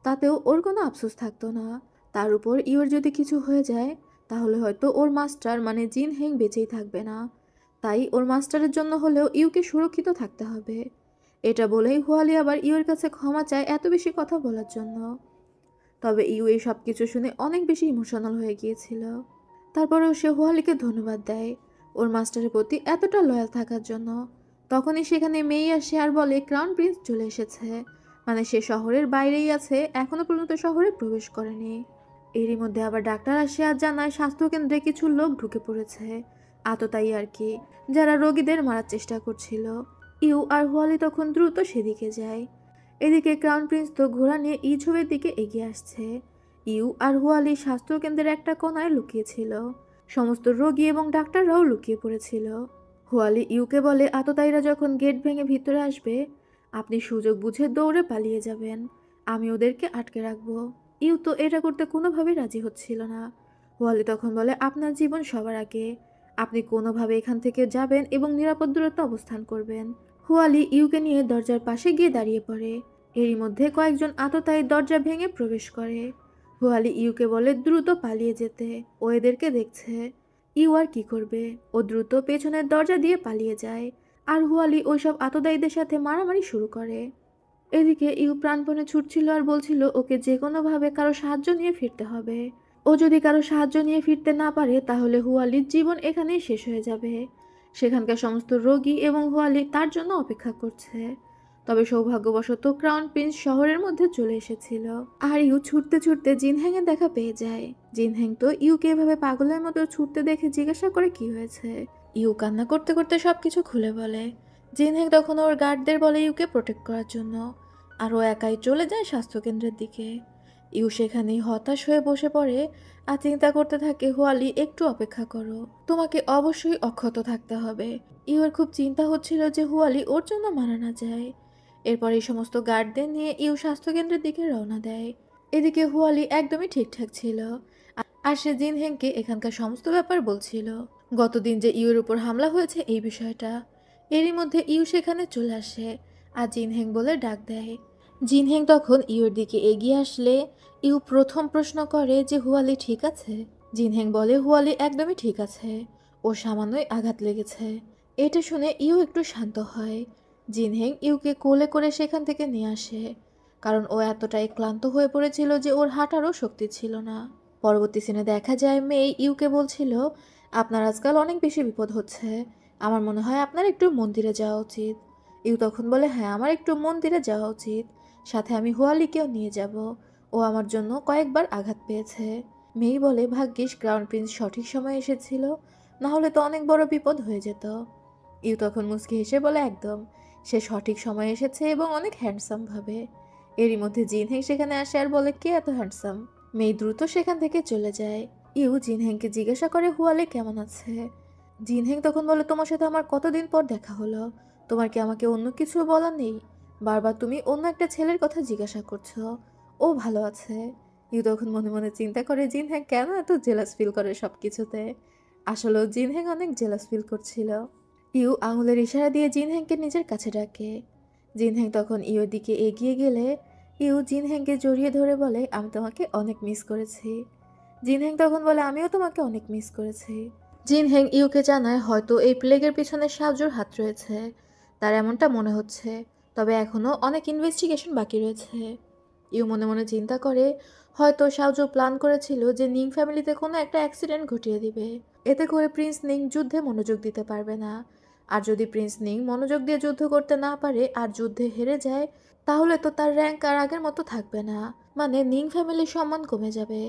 তাতেও ওর কোনো আফসোস থাকতো না। তার উপর ইউর যদি কিছু হয়ে যায় তাহলে হয়তো ওর মাস্টার মানে জিন হেং বেঁচেই থাকবে না। তাই ওর মাস্টারের জন্য হলেও ইউকে সুরক্ষিত থাকতে হবে। এটা বলেই হুয়ালি আবার ইউর কাছে ক্ষমা চায় এত বেশি কথা বলার জন্য। তবে ইউ এই সব কিছু শুনে অনেক বেশি ইমোশনাল হয়ে গিয়েছিল। তারপরেও সে হুয়ালিকে ধন্যবাদ দেয় ওর মাস্টারের প্রতি এতটা লয়াল থাকার জন্য। তখনই সেখানে মেয়ে আসে আর বলে ক্রাউন প্রিন্স চলে এসেছে, মানে সে শহরের বাইরেই আছে, এখনো পর্যন্ত শহরে প্রবেশ করেনি। এরই মধ্যে আবার ডাক্তার আসে আর জানায় স্বাস্থ্যকেন্দ্রে কিছু লোক ঢুকে পড়েছে, আততায়ী আর কি, যারা রোগীদের মারার চেষ্টা করছিল। ইউ আর হুয়ালি তখন দ্রুত সেদিকে যায়। এদিকে ক্রাউন প্রিন্স তো ঘোড়া নিয়ে ইঝোবের দিকে এগিয়ে আসছে। ইউ আর হুয়ালি স্বাস্থ্যকেন্দ্রের একটা কোনায় লুকিয়েছিল, সমস্ত রোগী এবং ডাক্তাররাও লুকিয়ে পড়েছিল। হুয়ালি ইউকে বলে আততায়ীরা যখন গেট ভেঙে ভিতরে আসবে আপনি সুযোগ বুঝে দৌড়ে পালিয়ে যাবেন, আমি ওদেরকে আটকে রাখবো। ইউ তো এটা করতে কোনোভাবেই রাজি হচ্ছিল না। হুয়ালি তখন বলে আপনার জীবন সবার আগে, আপনি কোনোভাবে এখান থেকে যাবেন এবং নিরাপদ দূরত্বে অবস্থান করবেন। হুয়ালি ইউকে নিয়ে দরজার পাশে গিয়ে দাঁড়িয়ে পড়ে। এরই মধ্যে কয়েকজন আততায়ী দরজা ভেঙে প্রবেশ করে। হুয়ালি ইউকে বলে দ্রুত পালিয়ে যেতে, ও এদেরকে দেখছে। ইউ আর কি করবে, ও দ্রুত পেছনের দরজা দিয়ে পালিয়ে যায় আর হুয়ালি ওইসব আততায়ীদের সাথে মারামারি শুরু করে। এদিকে ইউ প্রাণপণে ছুটছিল আর বলছিল ওকে যে কোনোভাবে কারো সাহায্য নিয়ে ফিরতে হবে। ও যদি কারো সাহায্য নিয়ে ফিরতে না পারে তাহলে হুয়ালির জীবন এখানেই শেষ হয়ে যাবে। সেখানকার সমস্ত রোগী এবং হুয়ালি তার জন্য অপেক্ষা করছে। তবে সৌভাগ্যবশত ক্রাউন প্রিন্স শহরের মধ্যে চলে এসেছিল আর ইউ ছুটতে ছুটতে জিনহ্যাংয়ের দেখা পেয়ে যায়। জিনহ্যাং তো ইউকে এভাবে পাগলের মতো ছুটতে দেখে জিজ্ঞাসা করে কি হয়েছে। ইউ কান্না করতে করতে সবকিছু খুলে বলে। জিনহ্যাং তখন ওর গার্ডদের বলে ইউকে প্রোটেক্ট করার জন্য, আর ও একাই চলে যায় স্বাস্থ্যকেন্দ্রের দিকে। ইউ সেখানেই হতাশ হয়ে বসে পড়ে আর চিন্তা করতে থাকে হুয়ালি একটু অপেক্ষা করো, তোমাকে অবশ্যই অক্ষত থাকতে হবে। ইউর খুব চিন্তা হচ্ছিল যে হুয়ালি ওর জন্য মারা না যায়। এরপর এই সমস্ত গার্ডদের নিয়ে ইউ স্বাস্থ্যকেন্দ্রের দিকে রওনা দেয়। এদিকে হুয়ালি একদমই ঠিকঠাক ছিল আর সে জিনহেংকে এখানকার সমস্ত ব্যাপার বলছিল, গতদিন যে ইউর উপর হামলা হয়েছে এই বিষয়টা। এরই মধ্যে ইউ সেখানে চলে আসে আর জিনহেং বলে ডাক দেয়। জিনহেং তখন ইউর দিকে এগিয়ে আসলে ইউ প্রথম প্রশ্ন করে যে হুয়ালি ঠিক আছে। জিনহেং বলে হুয়ালি একদমই ঠিক আছে, ওর সামান্যই আঘাত লেগেছে। এটা শুনে ইউ একটু শান্ত হয়। জিনহেং ইউকে কোলে করে সেখান থেকে নিয়ে আসে, কারণ ও এতটাই ক্লান্ত হয়ে পড়েছিল যে ওর হাঁটারও শক্তি ছিল না। পরবর্তী সিনে দেখা যায় মেয়ে ইউকে বলছিল, আপনার আজকাল অনেক বেশি বিপদ হচ্ছে, আমার মনে হয় আপনার একটু মন্দিরে যাওয়া উচিত। ইউ তখন বলে হ্যাঁ, আমার একটু মন্দিরে যাওয়া উচিত, সাথে আমি হুয়ালিকেও নিয়ে যাব, ও আমার জন্য কয়েকবার আঘাত পেয়েছে। মেই বলে ভাগ্যিস ক্রাউন প্রিন্স সঠিক সময়ে এসেছিল, না হলে তো অনেক বড় বিপদ হয়ে যেত। ইউ তখন মুচকি হেসে বলে একদম, সে সঠিক সময়ে এসেছে এবং অনেক হ্যান্ডসাম ভাবে। এরই মধ্যে জিনহেং সেখানে আসে আর বলে কে এত হ্যান্ডসাম। মেই দ্রুত সেখান থেকে চলে যায়। ইউ জিনহেংকে জিজ্ঞাসা করে হুয়ালি কেমন আছে। জিনহেং তখন বলে তোমার সাথে আমার কতদিন পর দেখা হলো, তোমার কি আমাকে অন্য কিছু বলার নেই? বারবার তুমি অন্য একটা ছেলের কথা জিজ্ঞাসা করছো। ও ভালো আছে। ইউ তখন মনে মনে চিন্তা করে জিনহেং কেন এত জেলাস ফিল করে সব কিছুতে। আসলেও জিনহেং অনেক জেলাস ফিল করছিল। ইউ আঙুলের ইশারা দিয়ে জিনহেংকে নিজের কাছে ডাকে। জিনহেং তখন ইউর দিকে এগিয়ে গেলে ইউ জিনহেংকে জড়িয়ে ধরে বলে আমি তোমাকে অনেক মিস করেছি। জিনহেং তখন বলে আমিও তোমাকে অনেক মিস করেছি। জিনহেং ইউকে জানায় হয়তো এই প্লেগের পিছনে সাহায্যর হাত রয়েছে, তার এমনটা মনে হচ্ছে, তবে এখনও অনেক ইনভেস্টিগেশন বাকি রয়েছে। ইউ মনে মনে চিন্তা করে হয়তো সাহায্য প্ল্যান করেছিল যে নিং ফ্যামিলিতে কোনো একটা অ্যাক্সিডেন্ট ঘটিয়ে দিবে, এতে করে প্রিন্স নিং যুদ্ধে মনোযোগ দিতে পারবে না। আর যদি প্রিন্স নিং মনোযোগ দিয়ে যুদ্ধ করতে না পারে আর যুদ্ধে হেরে যায়, তাহলে তো তার র্যাঙ্ক আর আগের মতো থাকবে না, মানে নিং ফ্যামিলির সম্মান কমে যাবে।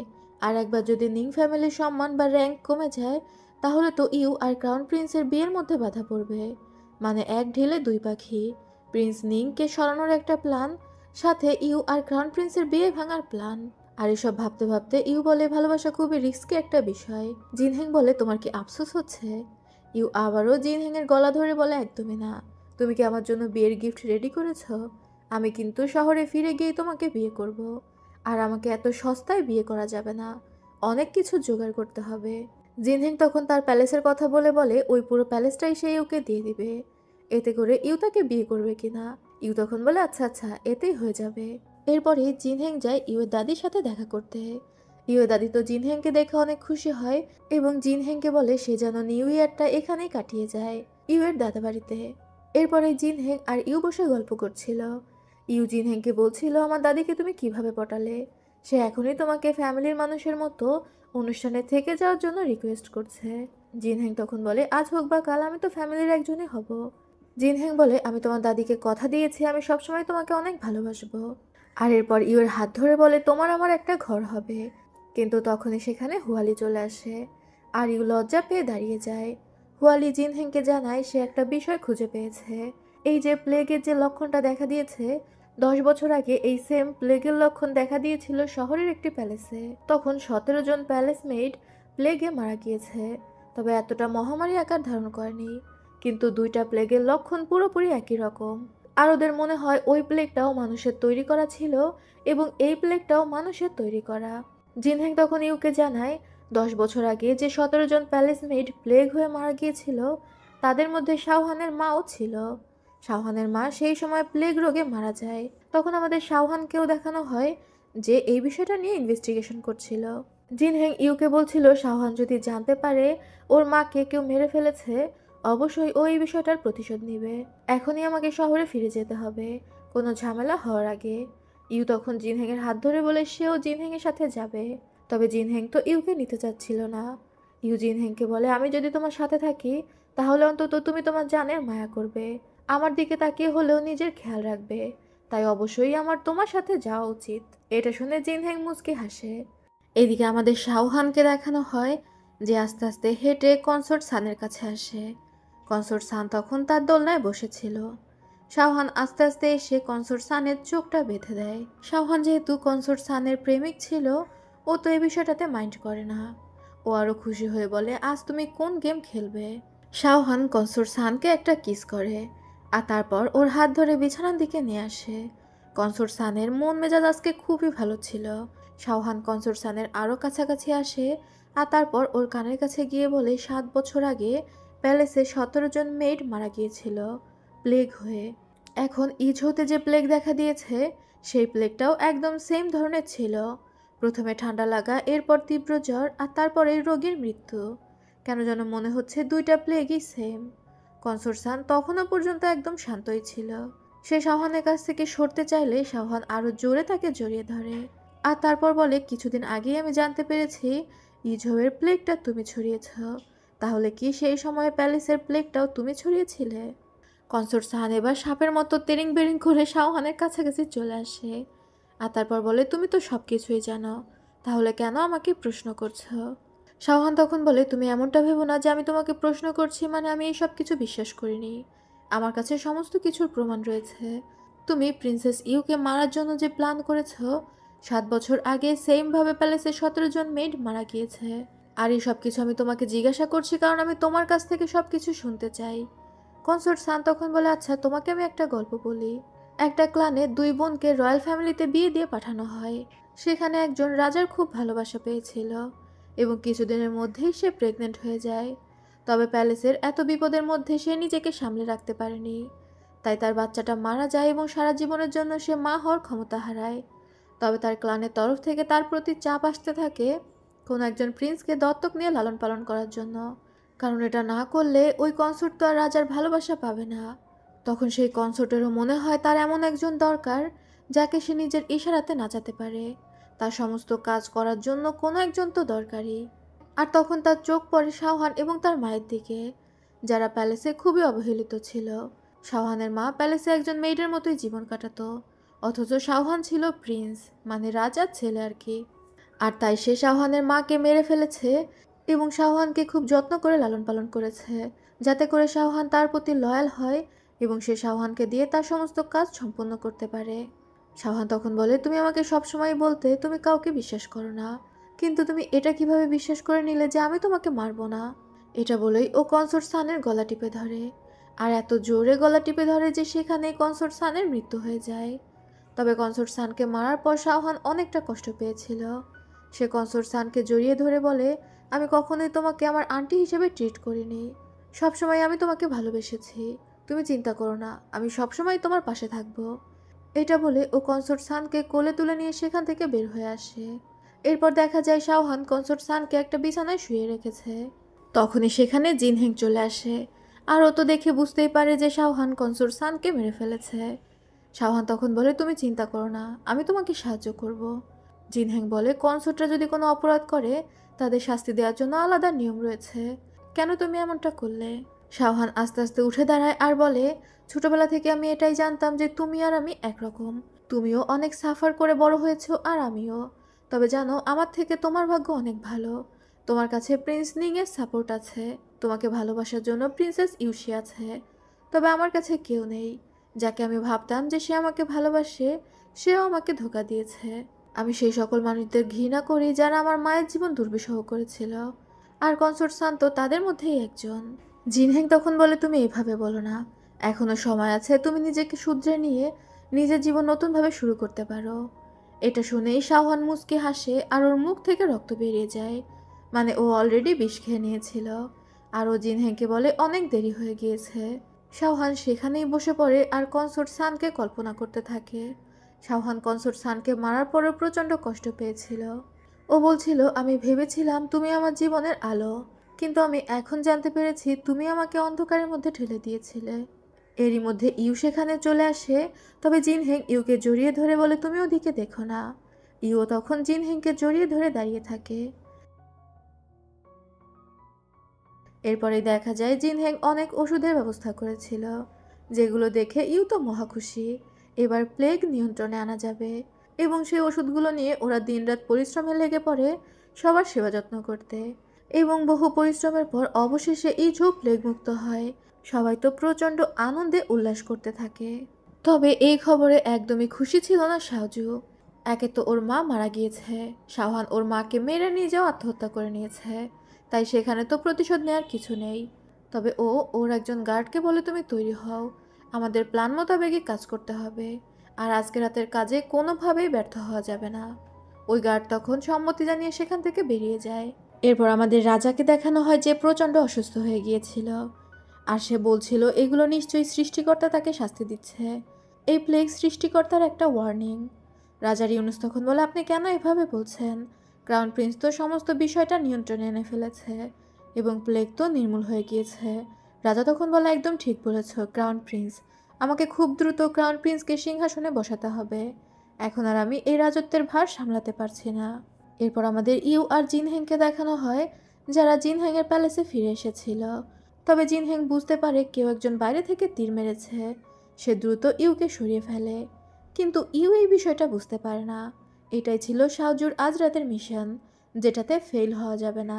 আর একবার যদি নিং ফ্যামিলির সম্মান বা র্যাঙ্ক কমে যায়, তাহলে তো ইউ আর ক্রাউন প্রিন্সের বিয়ের মধ্যে বাধা পড়বে। মানে এক ঢিলে দুই পাখি, প্রিন্স নিংকে সরানোর একটা প্ল্যান, সাথে ইউ আর ক্রাউন প্রিন্সের বিয়ে ভাঙার প্ল্যান। আর এসব ভাবতে ভাবতে ইউ বলে ভালোবাসা খুবই রিস্কি একটা বিষয়। জিনহেং বলে তোমার কি আফসোস হচ্ছে? ইউ আবারও জিনহেংয়ের গলা ধরে বলে একদমই না। তুমি কি আমার জন্য বিয়ের গিফট রেডি করেছ? আমি কিন্তু শহরে ফিরে গিয়ে তোমাকে বিয়ে করব। আর আমাকে এত সস্তায় বিয়ে করা যাবে না, অনেক কিছু জোগাড় করতে হবে। জিনহেং তখন তার প্যালেসের কথা বলে বলে ওই পুরো প্যালেসটাই সে ইউকে দিয়ে দিবে, এতে করে ইউ তাকে বিয়ে করবে কিনা। ইউ তখন বলে আচ্ছা আচ্ছা, এতেই হয়ে যাবে। এরপরে জিনহেং যায় ইউয়ের দাদির সাথে দেখা করতে। ইউয়ের দাদি তো জিনহেংকে দেখে অনেক খুশি হয় এবং জিনহেংকে বলে সে যেন নিউ ইয়ারটা এখানেই কাটিয়ে যায়, ইউয়ের দাদা বাড়িতে। এরপরে জিনহেং আর ইউ বসে গল্প করছিল। ইউ জিনহেংকে বলছিল আমার দাদিকে তুমি কিভাবে পটালে, সে এখনই তোমাকে ফ্যামিলির মানুষের মতো অনুষ্ঠানে থেকে যাওয়ার জন্য রিকোয়েস্ট করছে। জিনহেং তখন বলে আজ হোক বা কাল আমি তো ফ্যামিলির একজনই হব। জিনহেং বলে আমি তোমার দাদিকে কথা দিয়েছি আমি সবসময় তোমাকে অনেক ভালোবাসবো। আর এরপর ইউর হাত ধরে বলে তোমার আমার একটা ঘর হবে। কিন্তু তখনই সেখানে হুয়ালি চলে আসে আর ইউ লজ্জা পেয়ে দাঁড়িয়ে যায়। হুয়ালি জিনহেংকে জানায় সে একটা বিষয় খুঁজে পেয়েছে। এই যে প্লেগের যে লক্ষণটা দেখা দিয়েছে, 10 বছর আগে এই সেম প্লেগের লক্ষণ দেখা দিয়েছিল শহরের একটি প্যালেসে। তখন 17 জন প্যালেস মেইড প্লেগে মারা গিয়েছে, তবে এতটা মহামারী আকার ধারণ করেনি। কিন্তু দুইটা প্লেগের লক্ষণ পুরোপুরি একই রকম। আর ওদের মনে হয় ওই প্লেগটাও মানুষের তৈরি করা ছিল এবং এই প্লেগটাও মানুষের তৈরি করা। জিনহেং তখন ইউকে জানায় 10 বছর আগে যে 17 জন প্যালেস মেইড প্লেগ হয়ে মারা গিয়েছিল, তাদের মধ্যে শাওহানের মাও ছিল। শাওহানের মা সেই সময় প্লেগ রোগে মারা যায়। তখন আমাদের শাওহানকেও দেখানো হয় যে এই বিষয়টা নিয়ে ইনভেস্টিগেশন করছিল। জিনহেং ইউকে বলছিল শাওহান যদি জানতে পারে ওর মাকে কেউ মেরে ফেলেছে, অবশ্যই ও এই বিষয়টার প্রতিশোধ নেবে। এখনই আমাকে শহরে ফিরে যেতে হবে, কোনো ঝামেলা হওয়ার আগে। ইউ তখন জিনহেংয়ের হাত ধরে বলে সেও জিনহেংয়ের সাথে যাবে। তবে জিনহেং তো ইউকে নিতে চাচ্ছিল না। ইউ জিনহেংকে বলে আমি যদি তোমার সাথে থাকি তাহলে অন্তত তুমি তোমার জানের মায়া করবে, আমার দিকে তাকিয়ে হলেও নিজের খেয়াল রাখবে, তাই অবশ্যই আমার তোমার সাথে যাওয়া উচিত। এটা শুনে জিনহেং মুচকি হাসে। এদিকে আমাদের শাওহানকে দেখানো হয় যে আস্তে আস্তে হেঁটে কনসোর্ট সানের কাছে আসে। কনসোর্ট সান তখন তার দোলনায় বসেছিল। শাওহান আস্তে আস্তে এসে কনসোর্ট সানের চোখটা বেঁধে দেয়। শাওহান যেহেতু কনসোর্ট সানের প্রেমিক ছিল, ও তো এই বিষয়টাতে মাইন্ড করে না। ও আরো খুশি হয়ে বলে আজ তুমি কোন গেম খেলবে। শাওহান কনসোর্ট সানকে একটা কিস করে আর তারপর ওর হাত ধরে বিছানার দিকে নিয়ে আসে। কনসোর্ট সানের মন মেজাজ আজকে খুবই ভালো ছিল। শাওহান কনসোর্ট সানের আরও কাছাকাছি আসে আর তারপর ওর কানের কাছে গিয়ে বলে 7 বছর আগে প্যালেসে 17 জন মেইড মারা গিয়েছিল প্লেগ হয়ে। এখন ইজোতে যে প্লেগ দেখা দিয়েছে সেই প্লেগটাও একদম সেম ধরনের ছিল। প্রথমে ঠান্ডা লাগা, এরপর তীব্র জ্বর, আর তারপরে রোগীর মৃত্যু। কেন যেন মনে হচ্ছে দুইটা প্লেগই সেম। কনসোর্সান তখনও পর্যন্ত একদম শান্তই ছিল। সে শাওহানের কাছ থেকে সরতে চাইলে শাওহান আরো জোরে তাকে জড়িয়ে ধরে। আর তারপর বলে, কিছুদিন আগেই আমি জানতে পেরেছি ইজোয়ের প্লেগটা তুমি ছড়িয়েছ। তাহলে কি সেই সময়ে প্যালেসের প্লেগটাও তুমি ছড়িয়েছিলে? কনসোর্ট সাহান এবার সাপের মতো তেরিং বেরিং করে শাওহানের কাছাকাছি চলে আসে। আর তারপর বলে, তুমি তো সব কিছুই জানো, তাহলে কেন আমাকে প্রশ্ন করছো? শাওহান তখন বলে, তুমি এমনটা ভেবো না যে আমি তোমাকে প্রশ্ন করছি মানে আমি এই সব কিছু বিশ্বাস করিনি। আমার কাছে সমস্ত কিছুর প্রমাণ রয়েছে। তুমি প্রিন্সেস ইউকে মারার জন্য যে প্ল্যান করেছো, 7 বছর আগে সেমভাবে প্যালেসে 17 জন মেড মারা গিয়েছে। আর এই সব কিছু আমি তোমাকে জিজ্ঞাসা করছি কারণ আমি তোমার কাছ থেকে সব কিছু শুনতে চাই। কনসোর্ট সান তখন বলে, আচ্ছা তোমাকে আমি একটা গল্প বলি। একটা ক্লানে 2 বোনকে রয়্যাল ফ্যামিলিতে বিয়ে দিয়ে পাঠানো হয়। সেখানে একজন রাজার খুব ভালোবাসা পেয়েছিল এবং কিছুদিনের মধ্যেই সে প্রেগনেন্ট হয়ে যায়। তবে প্যালেসের এত বিপদের মধ্যে সে নিজেকে সামলে রাখতে পারেনি। তাই তার বাচ্চাটা মারা যায় এবং সারা জীবনের জন্য সে মা হওয়ার ক্ষমতা হারায়। তবে তার ক্লানের তরফ থেকে তার প্রতি চাপ আসতে থাকে কোনো একজন প্রিন্সকে দত্তক নিয়ে লালন পালন করার জন্য, কারণ এটা না করলে ওই কনসোর্ট তো আর রাজার ভালোবাসা পাবে না। তখন সেই কনসোর্টেরও মনে হয় তার এমন একজন দরকার যাকে সে নিজের ইশারাতে নাচাতে পারে। তার সমস্ত কাজ করার জন্য কোনো একজন তো দরকারই। আর তখন তার চোখ পড়ে শাওহান এবং তার মায়ের দিকে, যারা প্যালেসে খুবই অবহেলিত ছিল। শাওহানের মা প্যালেসে একজন মেয়েদের মতোই জীবন কাটাতো, অথচ শাওহান ছিল প্রিন্স, মানে রাজার ছেলে আর কি। আর তাই সে শাওহানের মাকে মেরে ফেলেছে এবং শাওহানকে খুব যত্ন করে লালন পালন করেছে, যাতে করে শাওহান তার প্রতি লয়াল হয় এবং সে শাওহানকে দিয়ে তার সমস্ত কাজ সম্পন্ন করতে পারে। শাওহান তখন বলে, তুমি আমাকে সবসময় বলতে তুমি কাউকে বিশ্বাস করো না, কিন্তু তুমি এটা কিভাবে বিশ্বাস করে নিলে যে আমি তোমাকে মারবো না? এটা বলেই ও কনসোর্ট সানের গলা টিপে ধরে, আর এত জোরে গলা টিপে ধরে যে সেখানে কনসোর্ট সানের মৃত্যু হয়ে যায়। তবে কনসোর্ট সানকে মারার পর শাওহান অনেকটা কষ্ট পেয়েছিল। সে কনসোর্ট সানকে জড়িয়ে ধরে বলে, আমি কখনোই তোমাকে আমার আন্টি হিসেবে ট্রিট করিনি। সবসময় আমি তোমাকে ভালোবেসেছি। তুমি চিন্তা করো না, আমি সবসময় তোমার পাশে থাকবো। এটা বলে ও কনসোর্ট সানকে কোলে তুলে নিয়ে সেখান থেকে বের হয়ে আসে। এরপর দেখা যায় শাওহান কনসোর্ট সানকে একটা বিছানায় শুয়ে রেখেছে। তখনই সেখানে জিনহেং চলে আসে, আর ও তো দেখে বুঝতেই পারে যে শাওহান কনসোর্ট সানকে মেরে ফেলেছে। শাওহান তখন বলে, তুমি চিন্তা করো না, আমি তোমাকে সাহায্য করব। জিনহেং বলে, কনসোর্টরা যদি কোনো অপরাধ করে তাদের শাস্তি দেওয়ার জন্য আলাদা নিয়ম রয়েছে। কেন তুমি এমনটা করলে? শাওহান আস্তে আস্তে উঠে দাঁড়ায় আর বলে, ছোটবেলা থেকে আমি এটাই জানতাম যে তুমি আর আমি একরকম। তুমিও অনেক সাফার করে বড় হয়েছো আর আমিও। তবে জানো, আমার থেকে তোমার ভাগ্য অনেক ভালো। তোমার কাছে প্রিন্স নিং এর সাপোর্ট আছে, তোমাকে ভালোবাসার জন্য প্রিন্সেস ইউশি আছে। তবে আমার কাছে কেউ নেই। যাকে আমি ভাবতাম যে সে আমাকে ভালোবাসে, সেও আমাকে ধোঁকা দিয়েছে। আমি সেই সকল মানুষদের ঘৃণা করি যারা আমার মায়ের জীবন দুর্বিষহ করেছিল, আর কনসোর্ট সান তো তাদের মধ্যেই একজন। জিনহেং তখন বলে, তুমি এভাবে বলো না, এখনো সময় আছে, তুমি নিজেকে শুধরে নিয়ে নিজের জীবন নতুনভাবে শুরু করতে পারো। এটা শুনেই শাওহান মুচকি হাসে আর ওর মুখ থেকে রক্ত বেরিয়ে যায়, মানে ও অলরেডি বিষ খেয়ে নিয়েছিল। আর ও জিনহেংকে বলে, অনেক দেরি হয়ে গিয়েছে। শাওহান সেখানেই বসে পড়ে আর কনসোর্ট সানকে কল্পনা করতে থাকে। শাওহান কনসোর্ট সানকে মারার পরেও প্রচণ্ড কষ্ট পেয়েছিল। ও বলছিল, আমি ভেবেছিলাম তুমি আমার জীবনের আলো, কিন্তু আমি এখন জানতে পেরেছি তুমি আমাকে অন্ধকারের মধ্যে ঠেলে দিয়েছিলে। এরই মধ্যে ইউ সেখানে চলে আসে, তবে জিনহেং ইউকে জড়িয়ে ধরে বলে, তুমি ওদিকে দেখো না। ইউ তখন জিনহেংকে জড়িয়ে ধরে দাঁড়িয়ে থাকে। এরপরে দেখা যায় জিনহেং অনেক ওষুধের ব্যবস্থা করেছিল, যেগুলো দেখে ইউ তো মহা খুশি। এবার প্লেগ নিয়ন্ত্রণে আনা যাবে এবং সেই ওষুধগুলো নিয়ে ওরা দিনরাত পরিশ্রমে লেগে পড়ে সবার সেবা যত্ন করতে। এবং বহু পরিশ্রমের পর অবশেষে ইজু প্লেগ মুক্ত হয়। সবাই তো প্রচণ্ড আনন্দে উল্লাস করতে থাকে। তবে এই খবরে একদমই খুশি ছিল না শাওজু। একে তো ওর মা মারা গিয়েছে, শাওহান ওর মাকে মেরে নিজেও আত্মহত্যা করে নিয়েছে, তাই সেখানে তো প্রতিশোধ নেওয়ার কিছু নেই। তবে ও ওর একজন গার্ডকে বলে, তুমি তৈরি হও, আমাদের প্ল্যান মোতাবেকই কাজ করতে হবে, আর আজকে রাতের কাজে কোনোভাবেই ব্যর্থ হওয়া যাবে না। ওই গার্ড তখন সম্মতি জানিয়ে সেখান থেকে বেরিয়ে যায়। এরপর আমাদের রাজাকে দেখানো হয় যে প্রচণ্ড অসুস্থ হয়ে গিয়েছিল, আর সে বলছিল এগুলো নিশ্চয়ই সৃষ্টিকর্তা তাকে শাস্তি দিচ্ছে। এই প্লেগ সৃষ্টিকর্তার একটা ওয়ার্নিং। রাজার ইউনুস তখন বলে, আপনি কেন এভাবে বলছেন? ক্রাউন প্রিন্স তো সমস্ত বিষয়টা নিয়ন্ত্রণে এনে ফেলেছে এবং প্লেগ তো নির্মূল হয়ে গিয়েছে। রাজা তখন বলে, একদম ঠিক বলেছ ক্রাউন প্রিন্স, আমাকে খুব দ্রুত ক্রাউন প্রিন্সকে সিংহাসনে বসাতে হবে। এখন আর আমি এই রাজত্বের ভার সামলাতে পারছি না। এরপর আমাদের ইউ আর জিনহেংকে দেখানো হয়, যারা জিনহেংয়ের প্যালেসে ফিরে এসেছিল। তবে জিনহেং বুঝতে পারে কেউ একজন বাইরে থেকে তীর মেরেছে। সে দ্রুত ইউকে সরিয়ে ফেলে, কিন্তু ইউ এই বিষয়টা বুঝতে পারে না। এটাই ছিল শাওজুর আজ রাতের মিশন, যেটাতে ফেল হওয়া যাবে না,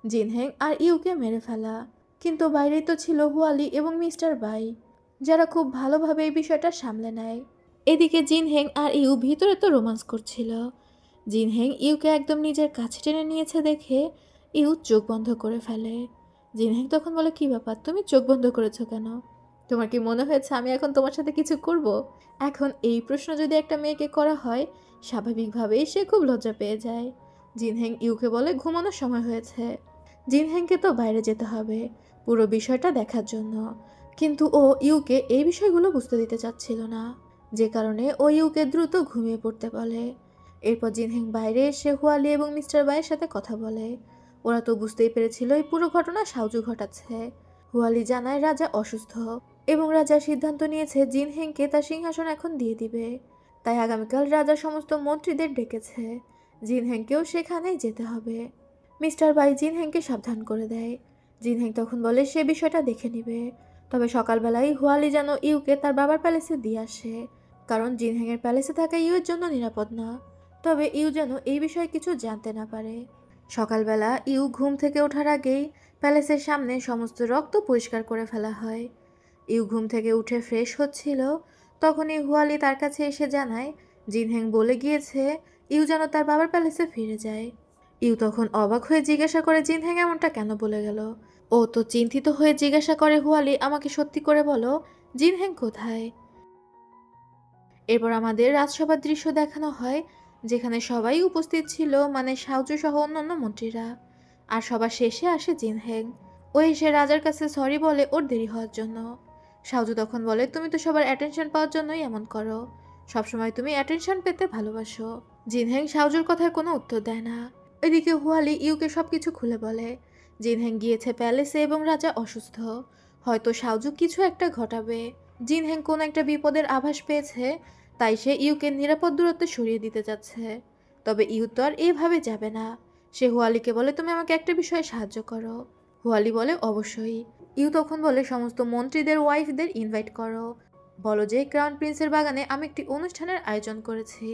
জিনহেং আর ইউকে মেরে ফেলা। কিন্তু বাইরেই তো ছিল হুয়ালি এবং মিস্টার বাই, যারা খুব ভালোভাবে এই বিষয়টা সামলে নেয়। এদিকে জিনহেং আর ইউ ভিতরে তো রোমান্স করছিল। জিনহেং ইউকে একদম নিজের কাছে টেনে নিয়েছে দেখে ইউ চোখ বন্ধ করে ফেলে। জিনহেং তখন বলে, কি ব্যাপার, তুমি চোখ বন্ধ করেছো কেন? তোমার কি মনে হয়েছে আমি এখন তোমার সাথে কিছু করব? এখন এই প্রশ্ন যদি একটা মেয়েকে করা হয়, স্বাভাবিকভাবেই সে খুব লজ্জা পেয়ে যায়। জিনহেং ইউকে বলে, ঘুমানোর সময় হয়েছে। জিনহেংকে তো বাইরে যেতে হবে পুরো বিষয়টা দেখার জন্য, কিন্তু ও ইউকে এই বিষয়গুলো বুঝতে দিতে চাচ্ছিল না, যে কারণে ও ইউকে দ্রুত ঘুমিয়ে পড়তে বলে। এরপর জিনহেং বাইরে এসে হুয়ালি এবং মিস্টার বাইয়ের সাথে কথা বলে। ওরা তো বুঝতেই পেরেছিল এই পুরো ঘটনা শাওজু ঘটাচ্ছে। হুয়ালি জানায় রাজা অসুস্থ এবং রাজা সিদ্ধান্ত নিয়েছে জিনহেংকে তার সিংহাসন এখন দিয়ে দিবে। তাই আগামীকাল রাজা সমস্ত মন্ত্রীদের ডেকেছে, জিনহেংকেও সেখানেই যেতে হবে। মিস্টার বাই জিনহেংকে সাবধান করে দেয়। জিনহেং তখন বলে সে বিষয়টা দেখে নিবে। তবে সকালবেলায় হুয়ালি যেন ইউকে তার বাবার প্যালেসে দিয়ে আসে, কারণ জিনহেংয়ের প্যালেসে থাকা ইউয়ের জন্য নিরাপদ না। তবে ইউ যেন এই বিষয়ে কিছু জানতে না পারে। সকালবেলা ইউ ঘুম থেকে ওঠার আগেই প্যালেসের সামনে সমস্ত রক্ত পরিষ্কার করে ফেলা হয়। ইউ ঘুম থেকে উঠে ফ্রেশ হচ্ছিল, তখনই হুয়ালি তার কাছে এসে জানায় জিনহেং বলে গিয়েছে ইউ যেন তার বাবার প্যালেসে ফিরে যায়। ইউ তখন অবাক হয়ে জিজ্ঞাসা করে জিনহেং এমনটা কেন বলে গেল। ও তো চিন্তিত হয়ে জিজ্ঞাসা করে, হুয়ালি আমাকে সত্যি করে বলো, জিনহেং কোথায়? এরপর আমাদের রাজসভার দৃশ্য দেখানো হয়, যেখানে সবাই উপস্থিত ছিল, মানে শাওজু সহ অন্যান্য মন্ত্রীরা। আর সবার শেষে আসে জিনহেং। ও এসে রাজার কাছে সরি বলে ওর দেরি হওয়ার জন্য। শাওজু তখন বলে, তুমি তো সবার অ্যাটেনশন পাওয়ার জন্যই এমন করো, সবসময় তুমি অ্যাটেনশন পেতে ভালোবাসো। জিনহেং শাওজুর কথার কোনো উত্তর দেয় না। এদিকে হুয়ালি ইউকে সবকিছু খুলে বলে। জিনহেং গিয়েছে প্যালেসে এবং রাজা অসুস্থ, হয়তো শাওজু কিছু একটা ঘটাবে। জিনহেং কোনো একটা বিপদের আভাস পেয়েছে, তাই সে ইউকে নিরাপদ দূরত্বে সরিয়ে দিতে যাচ্ছে। তবে ইউ তো আর এভাবে যাবে না। সে হুয়ালিকে বলে, তুমি আমাকে একটা বিষয়ে সাহায্য করো। হুয়ালি বলে, অবশ্যই। ইউ তখন বলে, সমস্ত মন্ত্রীদের ওয়াইফদের ইনভাইট করো, বলো যে ক্রাউন প্রিন্সের বাগানে আমি একটি অনুষ্ঠানের আয়োজন করেছি,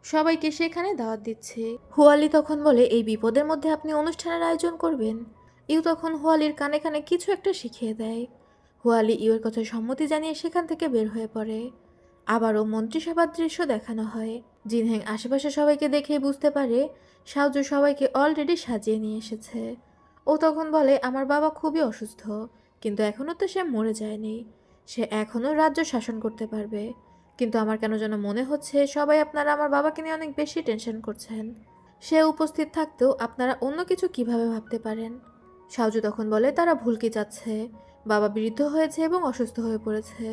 সবাইকে সেখানে দাওয়াত দিচ্ছি। হুয়ালি তখন বলে, এই বিপদের মধ্যে আপনি অনুষ্ঠানের আয়োজন করবেন? ইউ তখন হুয়ালির কানে কানে কিছু একটা শিখিয়ে দেয়। হুয়ালি ইউর কথায় সম্মতি জানিয়ে সেখান থেকে বের হয়ে পড়ে। আবারও মন্ত্রিসভার দৃশ্য দেখানো হয়। জিনহেং আশেপাশে সবাইকে দেখে বুঝতে পারে শাওজু সবাইকে অলরেডি সাজিয়ে নিয়ে এসেছে। ও তখন বলে, আমার বাবা খুবই অসুস্থ, কিন্তু এখনও তো সে মরে যায়নি, সে এখনও রাজ্য শাসন করতে পারবে। কিন্তু আমার কেন যেন মনে হচ্ছে সবাই আপনারা আমার বাবাকে নিয়ে অনেক বেশি টেনশন করছেন। সে উপস্থিত থাকতেও আপনারা অন্য কিছু কিভাবে ভাবতে পারেন? শাওজু তখন বলে, তারা ভুল কি যাচ্ছে, বাবা বৃদ্ধ হয়েছে এবং অসুস্থ হয়ে পড়েছে,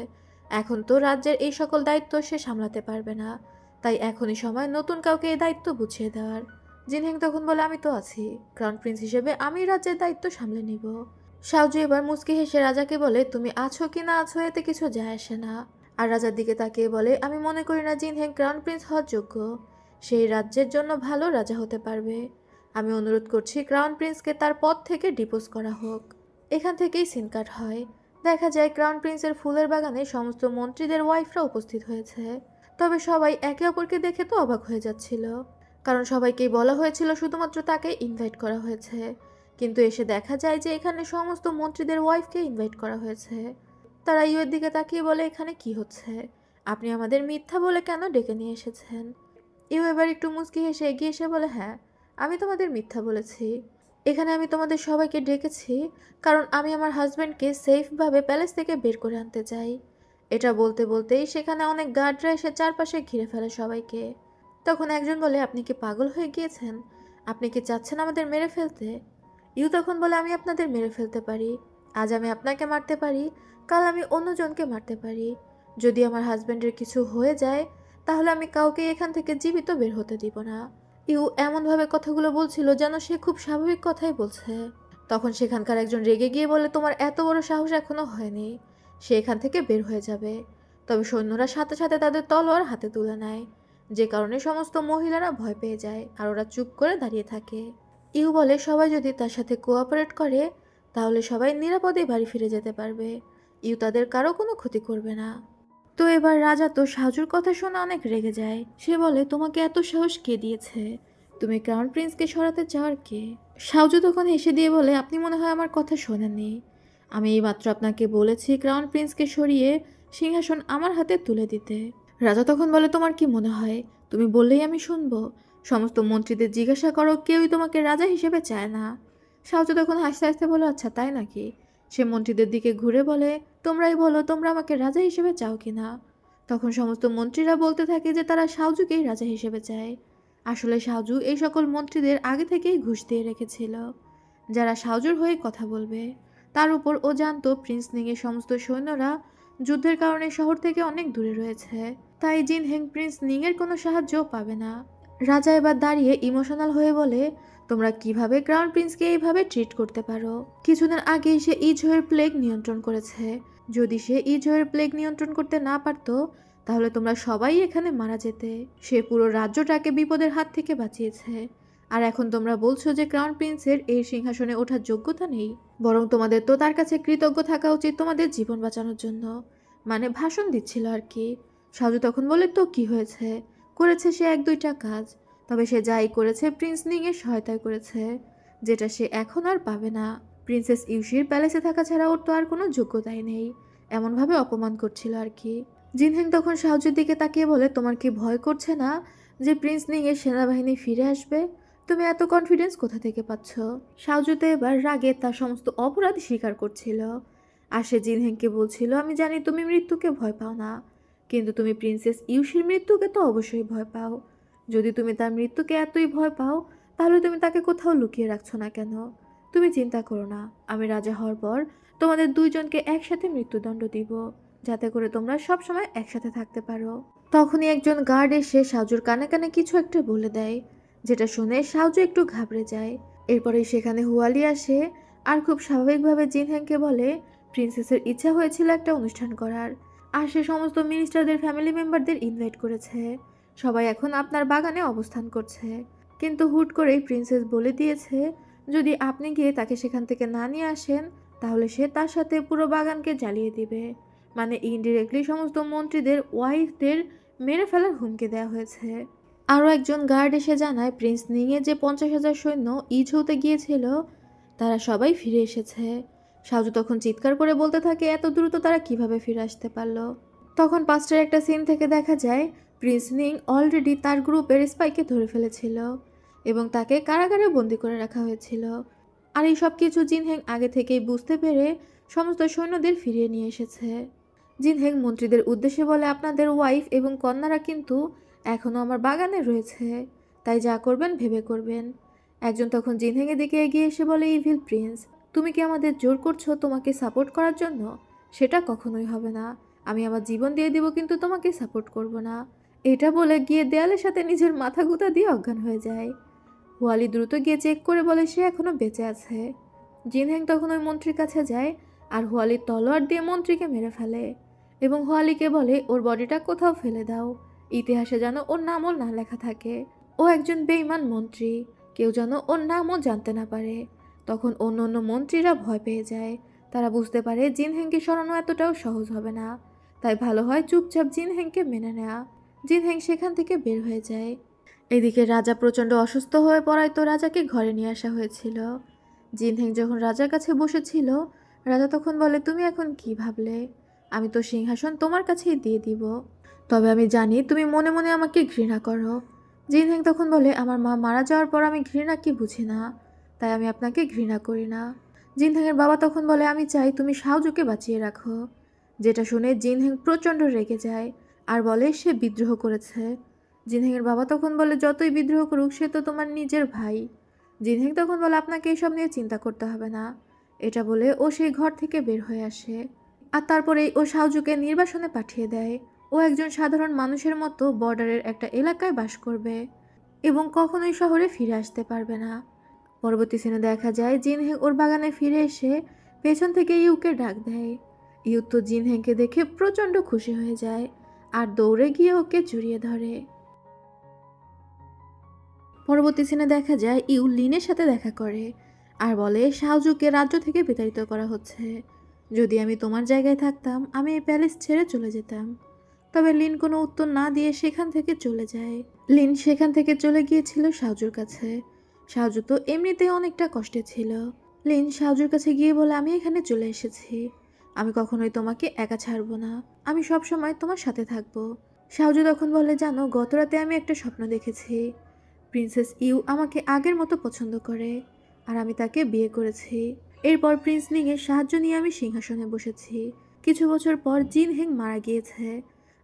এখন তো রাজ্যের এই সকল দায়িত্ব সে সামলাতে পারবে না, তাই এখনই সময় নতুন কাউকে এই দায়িত্ব বুঝিয়ে দেওয়ার। জিনহেং তখন বলে, আমি তো আছি, ক্রাউন প্রিন্স হিসেবে আমি রাজ্যের দায়িত্ব সামলে নিব। শাওজু এবার মুচকি হেসে রাজাকে বলে, তুমি আছো কি না আছো এতে কিছু যায় আসে না। আর রাজার দিকে তাকিয়ে বলে, আমি মনে করি না জিনহেং ক্রাউন প্রিন্স হওয়ার যোগ্য, সেই রাজ্যের জন্য ভালো রাজা হতে পারবে। আমি অনুরোধ করছি ক্রাউন প্রিন্সকে তার পদ থেকে ডিপোজ করা হোক। এখান থেকেই সিন কাট হয়। দেখা যায় ক্রাউন প্রিন্সের ফুলের বাগানে সমস্ত মন্ত্রীদের ওয়াইফরা উপস্থিত হয়েছে। তবে সবাই একে অপরকে দেখে তো অবাক হয়ে যাচ্ছিল, কারণ সবাইকেই বলা হয়েছিল শুধুমাত্র তাকে ইনভাইট করা হয়েছে, কিন্তু এসে দেখা যায় যে এখানে সমস্ত মন্ত্রীদের ওয়াইফকে ইনভাইট করা হয়েছে। তারা ইউয়ের দিকে তাকিয়ে বলে, এখানে কি হচ্ছে, আপনি আমাদের মিথ্যা বলে কেন ডেকে নিয়ে এসেছেন? ইউ এবার একটু মুচকি হেসে এগিয়ে এসে বলে, হ্যাঁ, আমি তোমাদের মিথ্যা বলেছি। এখানে আমি তোমাদের সবাইকে ডেকেছি কারণ আমি আমার হাজব্যান্ডকে সেফভাবে প্যালেস থেকে বের করে আনতে চাই। এটা বলতে বলতেই সেখানে অনেক গার্ডরা এসে চারপাশে ঘিরে ফেলে সবাইকে। তখন একজন বলে, আপনি কি পাগল হয়ে গিয়েছেন? আপনি কি চাচ্ছেন আমাদের মেরে ফেলতে? ইউ তখন বলে, আমি আপনাদের মেরে ফেলতে পারি, আজ আমি আপনাকে মারতে পারি, কাল আমি অন্যজনকে মারতে পারি, যদি আমার হাজব্যান্ডের কিছু হয়ে যায় তাহলে আমি কাউকে এখান থেকে জীবিত বের হতে দিব না। ইউ এমনভাবে কথাগুলো বলছিল যেন সে খুব স্বাভাবিক কথাই বলছে। তখন সেখানকার একজন রেগে গিয়ে বলে, তোমার এত বড় সাহস এখনো হয়নি, সে এখান থেকে বের হয়ে যাবে। তবে সৈন্যরা সাথে সাথে তাদের তলোয়ার হাতে তুলে নেয়, যে কারণে সমস্ত মহিলারা ভয় পেয়ে যায় আর ওরা চুপ করে দাঁড়িয়ে থাকে। ইউ বলে সবাই যদি তার সাথে কোঅপারেট করে তাহলে সবাই নিরাপদে বাড়ি ফিরে যেতে পারবে। ইউ তাদের কারো কোনো ক্ষতি করবে না। তো এবার রাজা তো সাজুর কথা শুনে অনেক রেগে যায়। সে বলে, তোমাকে এত সাহস কে দিয়েছে? তুমি ক্রাউন প্রিন্সকে সরাতে চাওয়ার কে? সাউজু তখন হেসে দিয়ে বলে, আপনি মনে হয় আমার কথা শোনেননি। আমি এইমাত্র আপনাকে বলেছি ক্রাউন প্রিন্সকে সরিয়ে সিংহাসন আমার হাতে তুলে দিতে। রাজা তখন বলে, তোমার কি মনে হয় তুমি বললেই আমি শুনবো? সমস্ত মন্ত্রীদের জিজ্ঞাসা করো, কেউই তোমাকে রাজা হিসেবে চায় না। সাউজু তখন হাসতে হাসতে বলে, আচ্ছা তাই নাকি? সে মন্ত্রীদের দিকে ঘুরে বলে, তোমরাই বলো তোমরা আমাকে রাজা হিসেবে চাও কিনা। তখন সমস্ত মন্ত্রীরা বলতে থাকে যে তারা সাউজুকেই রাজা হিসেবে চায়। আসলে সাউজু এই সকল মন্ত্রীদের আগে থেকেই ঘুষ দিয়ে রেখেছিল, যারা সাউজুর হয়ে কথা বলবে। তার উপর ও জানতো প্রিন্স নিংয়ের সমস্ত সৈন্যরা যুদ্ধের কারণে শহর থেকে অনেক দূরে রয়েছে, তাই জিন হেং প্রিন্স নিংয়ের কোনো সাহায্যও পাবে না। রাজা এবার দাঁড়িয়ে ইমোশনাল হয়ে বলে, তোমরা কিভাবে ক্রাউন প্রিন্সকে এইভাবে ট্রিট করতে পারো? কিছুদিন আগেই সে ইঝোয়ের প্লেগ নিয়ন্ত্রণ করেছে। যদি সে ইঝোয়ের প্লেগ নিয়ন্ত্রণ করতে না পারতো তাহলে তোমরা সবাই এখানে মারা যেতে। সে পুরো রাজ্যটাকে বিপদের হাত থেকে বাঁচিয়েছে। আর এখন তোমরা বলছো যে ক্রাউন প্রিন্সের এই সিংহাসনে ওঠার যোগ্যতা নেই। বরং তোমাদের তো তার কাছে কৃতজ্ঞ থাকা উচিত তোমাদের জীবন বাঁচানোর জন্য। মানে ভাষণ দিচ্ছিল আর কি। সাজু তখন বলে, তো কি হয়েছে? করেছে সে এক দুইটা কাজ, তবে সে যাই করেছে প্রিন্স নিংয়ের সহায়তায় করেছে, যেটা সে এখন আর পাবে না। প্রিন্সেস ইউশির প্যালেসে থাকা ছাড়া ওর তো আর কোনো যোগ্যতাই নেই। এমনভাবে অপমান করছিল আর কি। জিনহেং তখন সাউজুর দিকে তাকিয়ে বলে, তোমার কি ভয় করছে না যে প্রিন্স নিংয়ের সেনাবাহিনী ফিরে আসবে? তুমি এত কনফিডেন্স কোথা থেকে পাচ্ছ? সাউজুতে এবার রাগে তার সমস্ত অপরাধ স্বীকার করছিল। আর সে জিনহেংকে বলছিল, আমি জানি তুমি মৃত্যুকে ভয় পাও না, কিন্তু তুমি প্রিন্সেস ইউশির মৃত্যুকে তো অবশ্যই ভয় পাও। যদি তুমি তার মৃত্যুকে এতই ভয় পাও তাহলে তুমি তাকে কোথাও লুকিয়ে রাখছো না কেন? তুমি চিন্তা করো না, আমি রাজা হওয়ার পর তোমাদের দুইজনকে একসাথে মৃত্যুদণ্ড দিব, যাতে করে তোমরা সব সময় একসাথে থাকতে পারো। তখনই একজন গার্ড এসে সাউজুর কানে কানে কিছু একটা বলে দেয়, যেটা শুনে সাউজু একটু ঘাবড়ে যায়। এরপরেই সেখানে হুয়ালি আসে আর খুব স্বাভাবিকভাবে জিনহ্যাংকে বলে, প্রিন্সেসের ইচ্ছা হয়েছিল একটা অনুষ্ঠান করার, আর সে সমস্ত মিনিস্টারদের ফ্যামিলি মেম্বারদের ইনভাইট করেছে। সবাই এখন আপনার বাগানে অবস্থান করছে, কিন্তু হুট করেই প্রিন্সেস বলে দিয়েছে যদি আপনি গিয়ে তাকে সেখান থেকে না নিয়ে আসেন তাহলে সে তার সাথে পুরো বাগানকে জ্বালিয়ে দিবে। মানে ইনডিরেক্টলি সমস্ত মন্ত্রীদের ওয়াইফদের মেরে ফেলার হুমকি দেওয়া হয়েছে। আরও একজন গার্ড এসে জানায় প্রিন্স নিংয়ে যে 50,000 সৈন্য ইঝৌতে গিয়েছিল তারা সবাই ফিরে এসেছে। সাজু তখন চিৎকার করে বলতে থাকে, এত দ্রুত তারা কিভাবে ফিরে আসতে পারলো? তখন পাস্টের একটা সিন থেকে দেখা যায় প্রিন্স নিং অলরেডি তার গ্রুপের স্পাইকে ধরে ফেলেছিল এবং তাকে কারাগারে বন্দি করে রাখা হয়েছিল। আর এই সব কিছু জিনহেং আগে থেকেই বুঝতে পেরে সমস্ত সৈন্যদের ফিরিয়ে নিয়ে এসেছে। জিনহেং মন্ত্রীদের উদ্দেশ্যে বলে, আপনাদের ওয়াইফ এবং কন্যারা কিন্তু এখনও আমার বাগানে রয়েছে, তাই যা করবেন ভেবে করবেন। একজন তখন জিনহেংয়ের দিকে এগিয়ে এসে বলে, ইভিল প্রিন্স, তুমি কি আমাদের জোর করছো তোমাকে সাপোর্ট করার জন্য? সেটা কখনোই হবে না। আমি আমার জীবন দিয়ে দিব কিন্তু তোমাকে সাপোর্ট করব না। এটা বলে গিয়ে দেয়ালের সাথে নিজের মাথা গুঁতা দিয়ে অজ্ঞান হয়ে যায়। হুয়ালি দ্রুত গিয়ে চেক করে বলে সে এখনো বেঁচে আছে। জিনহেং তখন ওই মন্ত্রীর কাছে যায় আর হুয়ালির তলোয়ার দিয়ে মন্ত্রীকে মেরে ফেলে এবং হুয়ালিকে বলে ওর বডিটা কোথাও ফেলে দাও, ইতিহাসে যেন ওর নামও না লেখা থাকে। ও একজন বেঈমান মন্ত্রী, কেউ যেন ওর নামও জানতে না পারে। তখন অন্য অন্য মন্ত্রীরা ভয় পেয়ে যায়। তারা বুঝতে পারে জিনহেংকে সরানো এতটাও সহজ হবে না, তাই ভালো হয় চুপচাপ জিনহেংকে মেনে নেওয়া। জিনহেং সেখান থেকে বের হয়ে যায়। এদিকে রাজা প্রচণ্ড অসুস্থ হয়ে পড়ায় তো রাজাকে ঘরে নিয়ে আসা হয়েছিল। জিনহেং যখন রাজার কাছে বসেছিল রাজা তখন বলে, তুমি এখন কি ভাবলে? আমি তো সিংহাসন তোমার কাছেই দিয়ে দিব, তবে আমি জানি তুমি মনে মনে আমাকে ঘৃণা করো। জিনহেং তখন বলে, আমার মা মারা যাওয়ার পর আমি ঘৃণা কি বুঝি না, তাই আমি আপনাকে ঘৃণা করি না। জিনহেংয়ের বাবা তখন বলে, আমি চাই তুমি শাওজুকে বাঁচিয়ে রাখো। যেটা শুনে জিনহেং প্রচণ্ড রেগে যায় আর বলে সে বিদ্রোহ করেছে। জিনহেংয়ের বাবা তখন বলে, যতই বিদ্রোহ করুক সে তো তোমার নিজের ভাই। জিনহেং তখন বলে, আপনাকে এইসব নিয়ে চিন্তা করতে হবে না। এটা বলে ও সেই ঘর থেকে বের হয়ে আসে। আর তারপরেই ও শাওজুকে নির্বাসনে পাঠিয়ে দেয়। ও একজন সাধারণ মানুষের মতো বর্ডারের একটা এলাকায় বাস করবে এবং কখনোই শহরে ফিরে আসতে পারবে না। পরবর্তী সিনে দেখা যায় জিনহেং ওর বাগানে ফিরে এসে পেছন থেকে ইউকে ডাক দেয়। ইউ তো জিনহেংকে দেখে প্রচণ্ড খুশি হয়ে যায় আর দৌড়ে গিয়ে ওকে জড়িয়ে ধরে। পরবর্তী সিনে দেখা যায় ইউ লিনের সাথে দেখা করে আর বলে শাওজুকে রাজ্য থেকে বিতাড়িত করা হচ্ছে। যদি আমি তোমার জায়গায় থাকতাম আমি এই প্যালেস ছেড়ে চলে যেতাম। তবে লিন কোনো উত্তর না দিয়ে সেখান থেকে চলে যায়। লিন সেখান থেকে চলে গিয়েছিল শাওজুর কাছে। শাওজু তো এমনিতেই অনেকটা কষ্টে ছিল। লিন শাওজুর কাছে গিয়ে বলে আমি এখানে চলে এসেছি। আমি কখনোই তোমাকে একা ছাড়বো না। আমি সব সময় তোমার সাথে থাকবো। শাওজু তখন বলে জানো গতরাতে আমি একটা স্বপ্ন দেখেছি। প্রিন্সেস ইউ আমাকে আগের মতো পছন্দ করে আর আমি তাকে বিয়ে করেছি। এরপর প্রিন্স নিংয়ের সাহায্য নিয়ে আমি সিংহাসনে বসেছি। কিছু বছর পর জিন হেং মারা গিয়েছে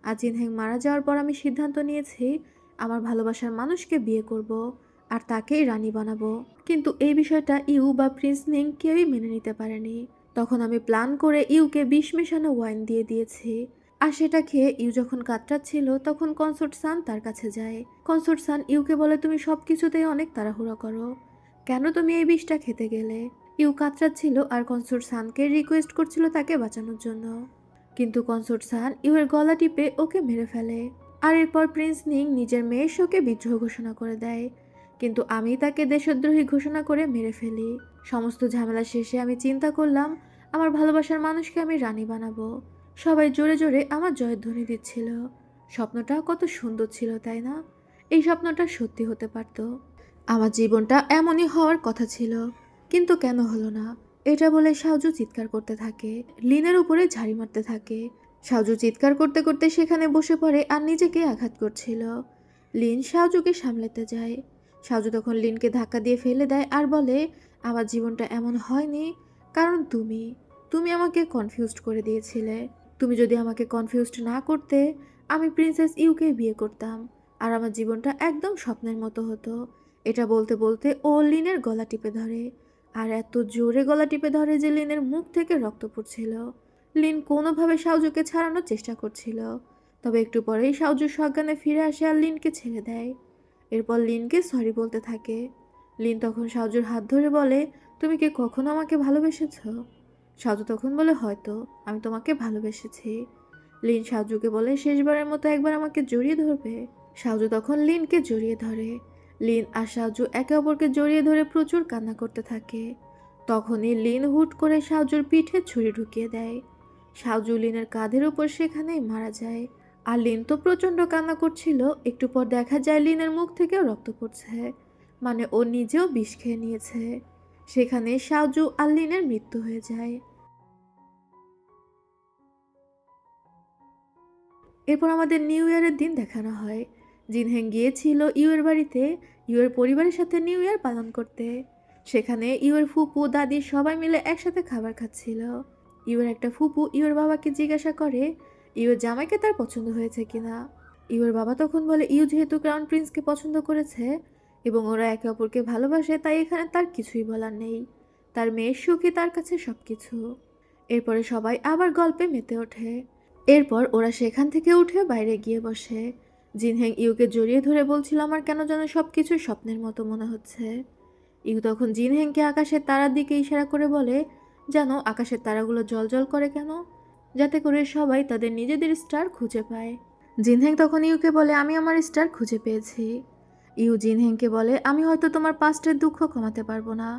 আর জিন হেং মারা যাওয়ার পর আমি সিদ্ধান্ত নিয়েছি আমার ভালোবাসার মানুষকে বিয়ে করব আর তাকেই রানী বানাবো। কিন্তু এই বিষয়টা ইউ বা প্রিন্স নিং কেউই মেনে নিতে পারেনি। তখন আমি প্ল্যান করে ইউকে বিষ মেশানো ওয়াইন দিয়ে দিয়েছি আর সেটা খেয়ে ইউ যখন কাতরাচ্ছিল তখন কনসোর্ট সান তার কাছে যায়। কনসোর্ট সান ইউকে বলে তুমি সব কিছুতেই অনেক তাড়াহুড়ো করো, কেন তুমি এই বিষটা খেতে গেলে? ইউ কাতরাচ্ছিল আর কনসোর্ট সানকে রিকোয়েস্ট করছিল তাকে বাঁচানোর জন্য। কিন্তু কনসোর্ট সান ইউয়ের গলা টিপে ওকে মেরে ফেলে আর এরপর প্রিন্স নিং নিজের মেয়ের শোকে বিদ্রোহ ঘোষণা করে দেয়। কিন্তু আমি তাকে দেশদ্রোহী ঘোষণা করে মেরে ফেলি। সমস্ত ঝামেলা শেষে আমি চিন্তা করলাম আমার ভালোবাসার মানুষকে আমি রানী বানাবো। সবাই জোরে জোরে আমার জয়ধ্বনি দিচ্ছিল। স্বপ্নটা কত সুন্দর ছিল তাই না? এই স্বপ্নটা সত্যি হতে পারত। আমার জীবনটা এমনই হওয়ার কথা ছিল, কিন্তু কেন হলো না? এটা বলে শাওজু চিৎকার করতে থাকে, লিনের উপরে ঝাড়ি মারতে থাকে। শাওজু চিৎকার করতে করতে সেখানে বসে পড়ে আর নিজেকে আঘাত করছিল। লিন শাওজুকে সামলাতে যায়। শাওজু তখন লিনকে ধাক্কা দিয়ে ফেলে দেয় আর বলে আমার জীবনটা এমন হয়নি কারণ তুমি আমাকে কনফিউজড করে দিয়েছিলে। তুমি যদি আমাকে কনফিউজড না করতে আমি প্রিন্সেস ইউকে বিয়ে করতাম আর আমার জীবনটা একদম স্বপ্নের মতো হতো। এটা বলতে বলতে ও লিনের গলা টিপে ধরে আর এত জোরে গলা টিপে ধরে যে লিনের মুখ থেকে রক্ত পড়ছিল। লিন কোনোভাবে শাওজুকে ছাড়ানোর চেষ্টা করছিল, তবে একটু পরেই শাওজু সজ্ঞানে ফিরে আসে আর লিনকে ছেড়ে দেয়। এরপর লিনকে সরি বলতে থাকে। লিন তখন শাওজুর হাত ধরে বলে তুমি কি কখনো আমাকে ভালোবেসেছ? শাওজু তখন বলে হয়তো আমি তোমাকে ভালোবেসেছি। লিন শাওজুকে বলে শেষবারের মতো একবার আমাকে জড়িয়ে ধরবে? শাওজু তখন লিনকে জড়িয়ে ধরে। লিন আর শাওজু একে অপরকে জড়িয়ে ধরে প্রচুর কান্না করতে থাকে। তখনই লিন হুট করে শাওজুর পিঠে ছুরি ঢুকিয়ে দেয়। শাওজু লিনের কাঁধের উপর সেখানেই মারা যায়। আর লিন তো প্রচণ্ড কান্না করছিল। একটু পর দেখা যায় লিনের মুখ থেকেও রক্ত পড়ছে, মানে ও নিজেও বিষ খেয়ে নিয়েছে। সেখানে শাওজু আর লিনের মৃত্যু হয়ে যায়। এরপর আমাদের নিউ ইয়ারের দিন দেখানো হয়। জিনহেং গিয়েছিল ইউয়ের বাড়িতে ইউয়ের পরিবারের সাথে নিউ ইয়ার পালন করতে। সেখানে ইউয়ের ফুপু দাদি সবাই মিলে একসাথে খাবার খাচ্ছিল। ইউয়ের একটা ফুপু ইউয়ের বাবাকে জিজ্ঞাসা করে ইউয়ের জামাইকে তার পছন্দ হয়েছে কিনা। ইউয়ের বাবা তখন বলে ইউ যেহেতু ক্রাউন প্রিন্সকে পছন্দ করেছে এবং ওরা একে অপরকে ভালোবাসে তাই এখানে তার কিছুই বলার নেই। তার মেয়ের সুখই তার কাছে সবকিছু। এরপরে সবাই আবার গল্পে মেতে ওঠে। এরপর ওরা সেখান থেকে উঠে বাইরে গিয়ে বসে। জিনহেং ইউকে জড়িয়ে ধরে বলছিল আমার কেন যেন সবকিছু স্বপ্নের মতো মনে হচ্ছে। ইউ তখন জিনহেংকে আকাশের তারার দিকে ইশারা করে বলে জানো আকাশের তারাগুলো জ্বলজ্বল করে কেন? যাতে করে সবাই তাদের নিজেদের স্টার খুঁজে পায়। জিনহেং তখন ইউকে বলে আমি আমার স্টার খুঁজে পেয়েছি। ইউ জিনহেংকে বলে আমি হয়তো তোমার পাস্টের দুঃখ কমাতে পারবো না,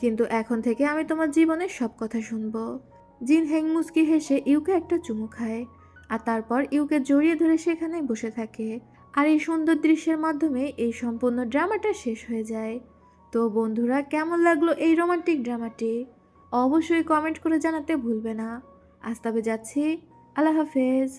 কিন্তু এখন থেকে আমি তোমার জীবনের সব কথা শুনবো। জিনহেং মুচকি হেসে ইউকে একটা চুমু খায় আর তারপর ইউকে জড়িয়ে ধরে সেখানে বসে থাকে। আর এই সুন্দর দৃশ্যের মাধ্যমে এই সম্পূর্ণ ড্রামাটা শেষ হয়ে যায়। তো বন্ধুরা কেমন লাগলো এই রোমান্টিক ড্রামাটি অবশ্যই কমেন্ট করে জানাতে ভুলবে না। আজ তবে যাচ্ছি, আল্লাহ হাফেজ।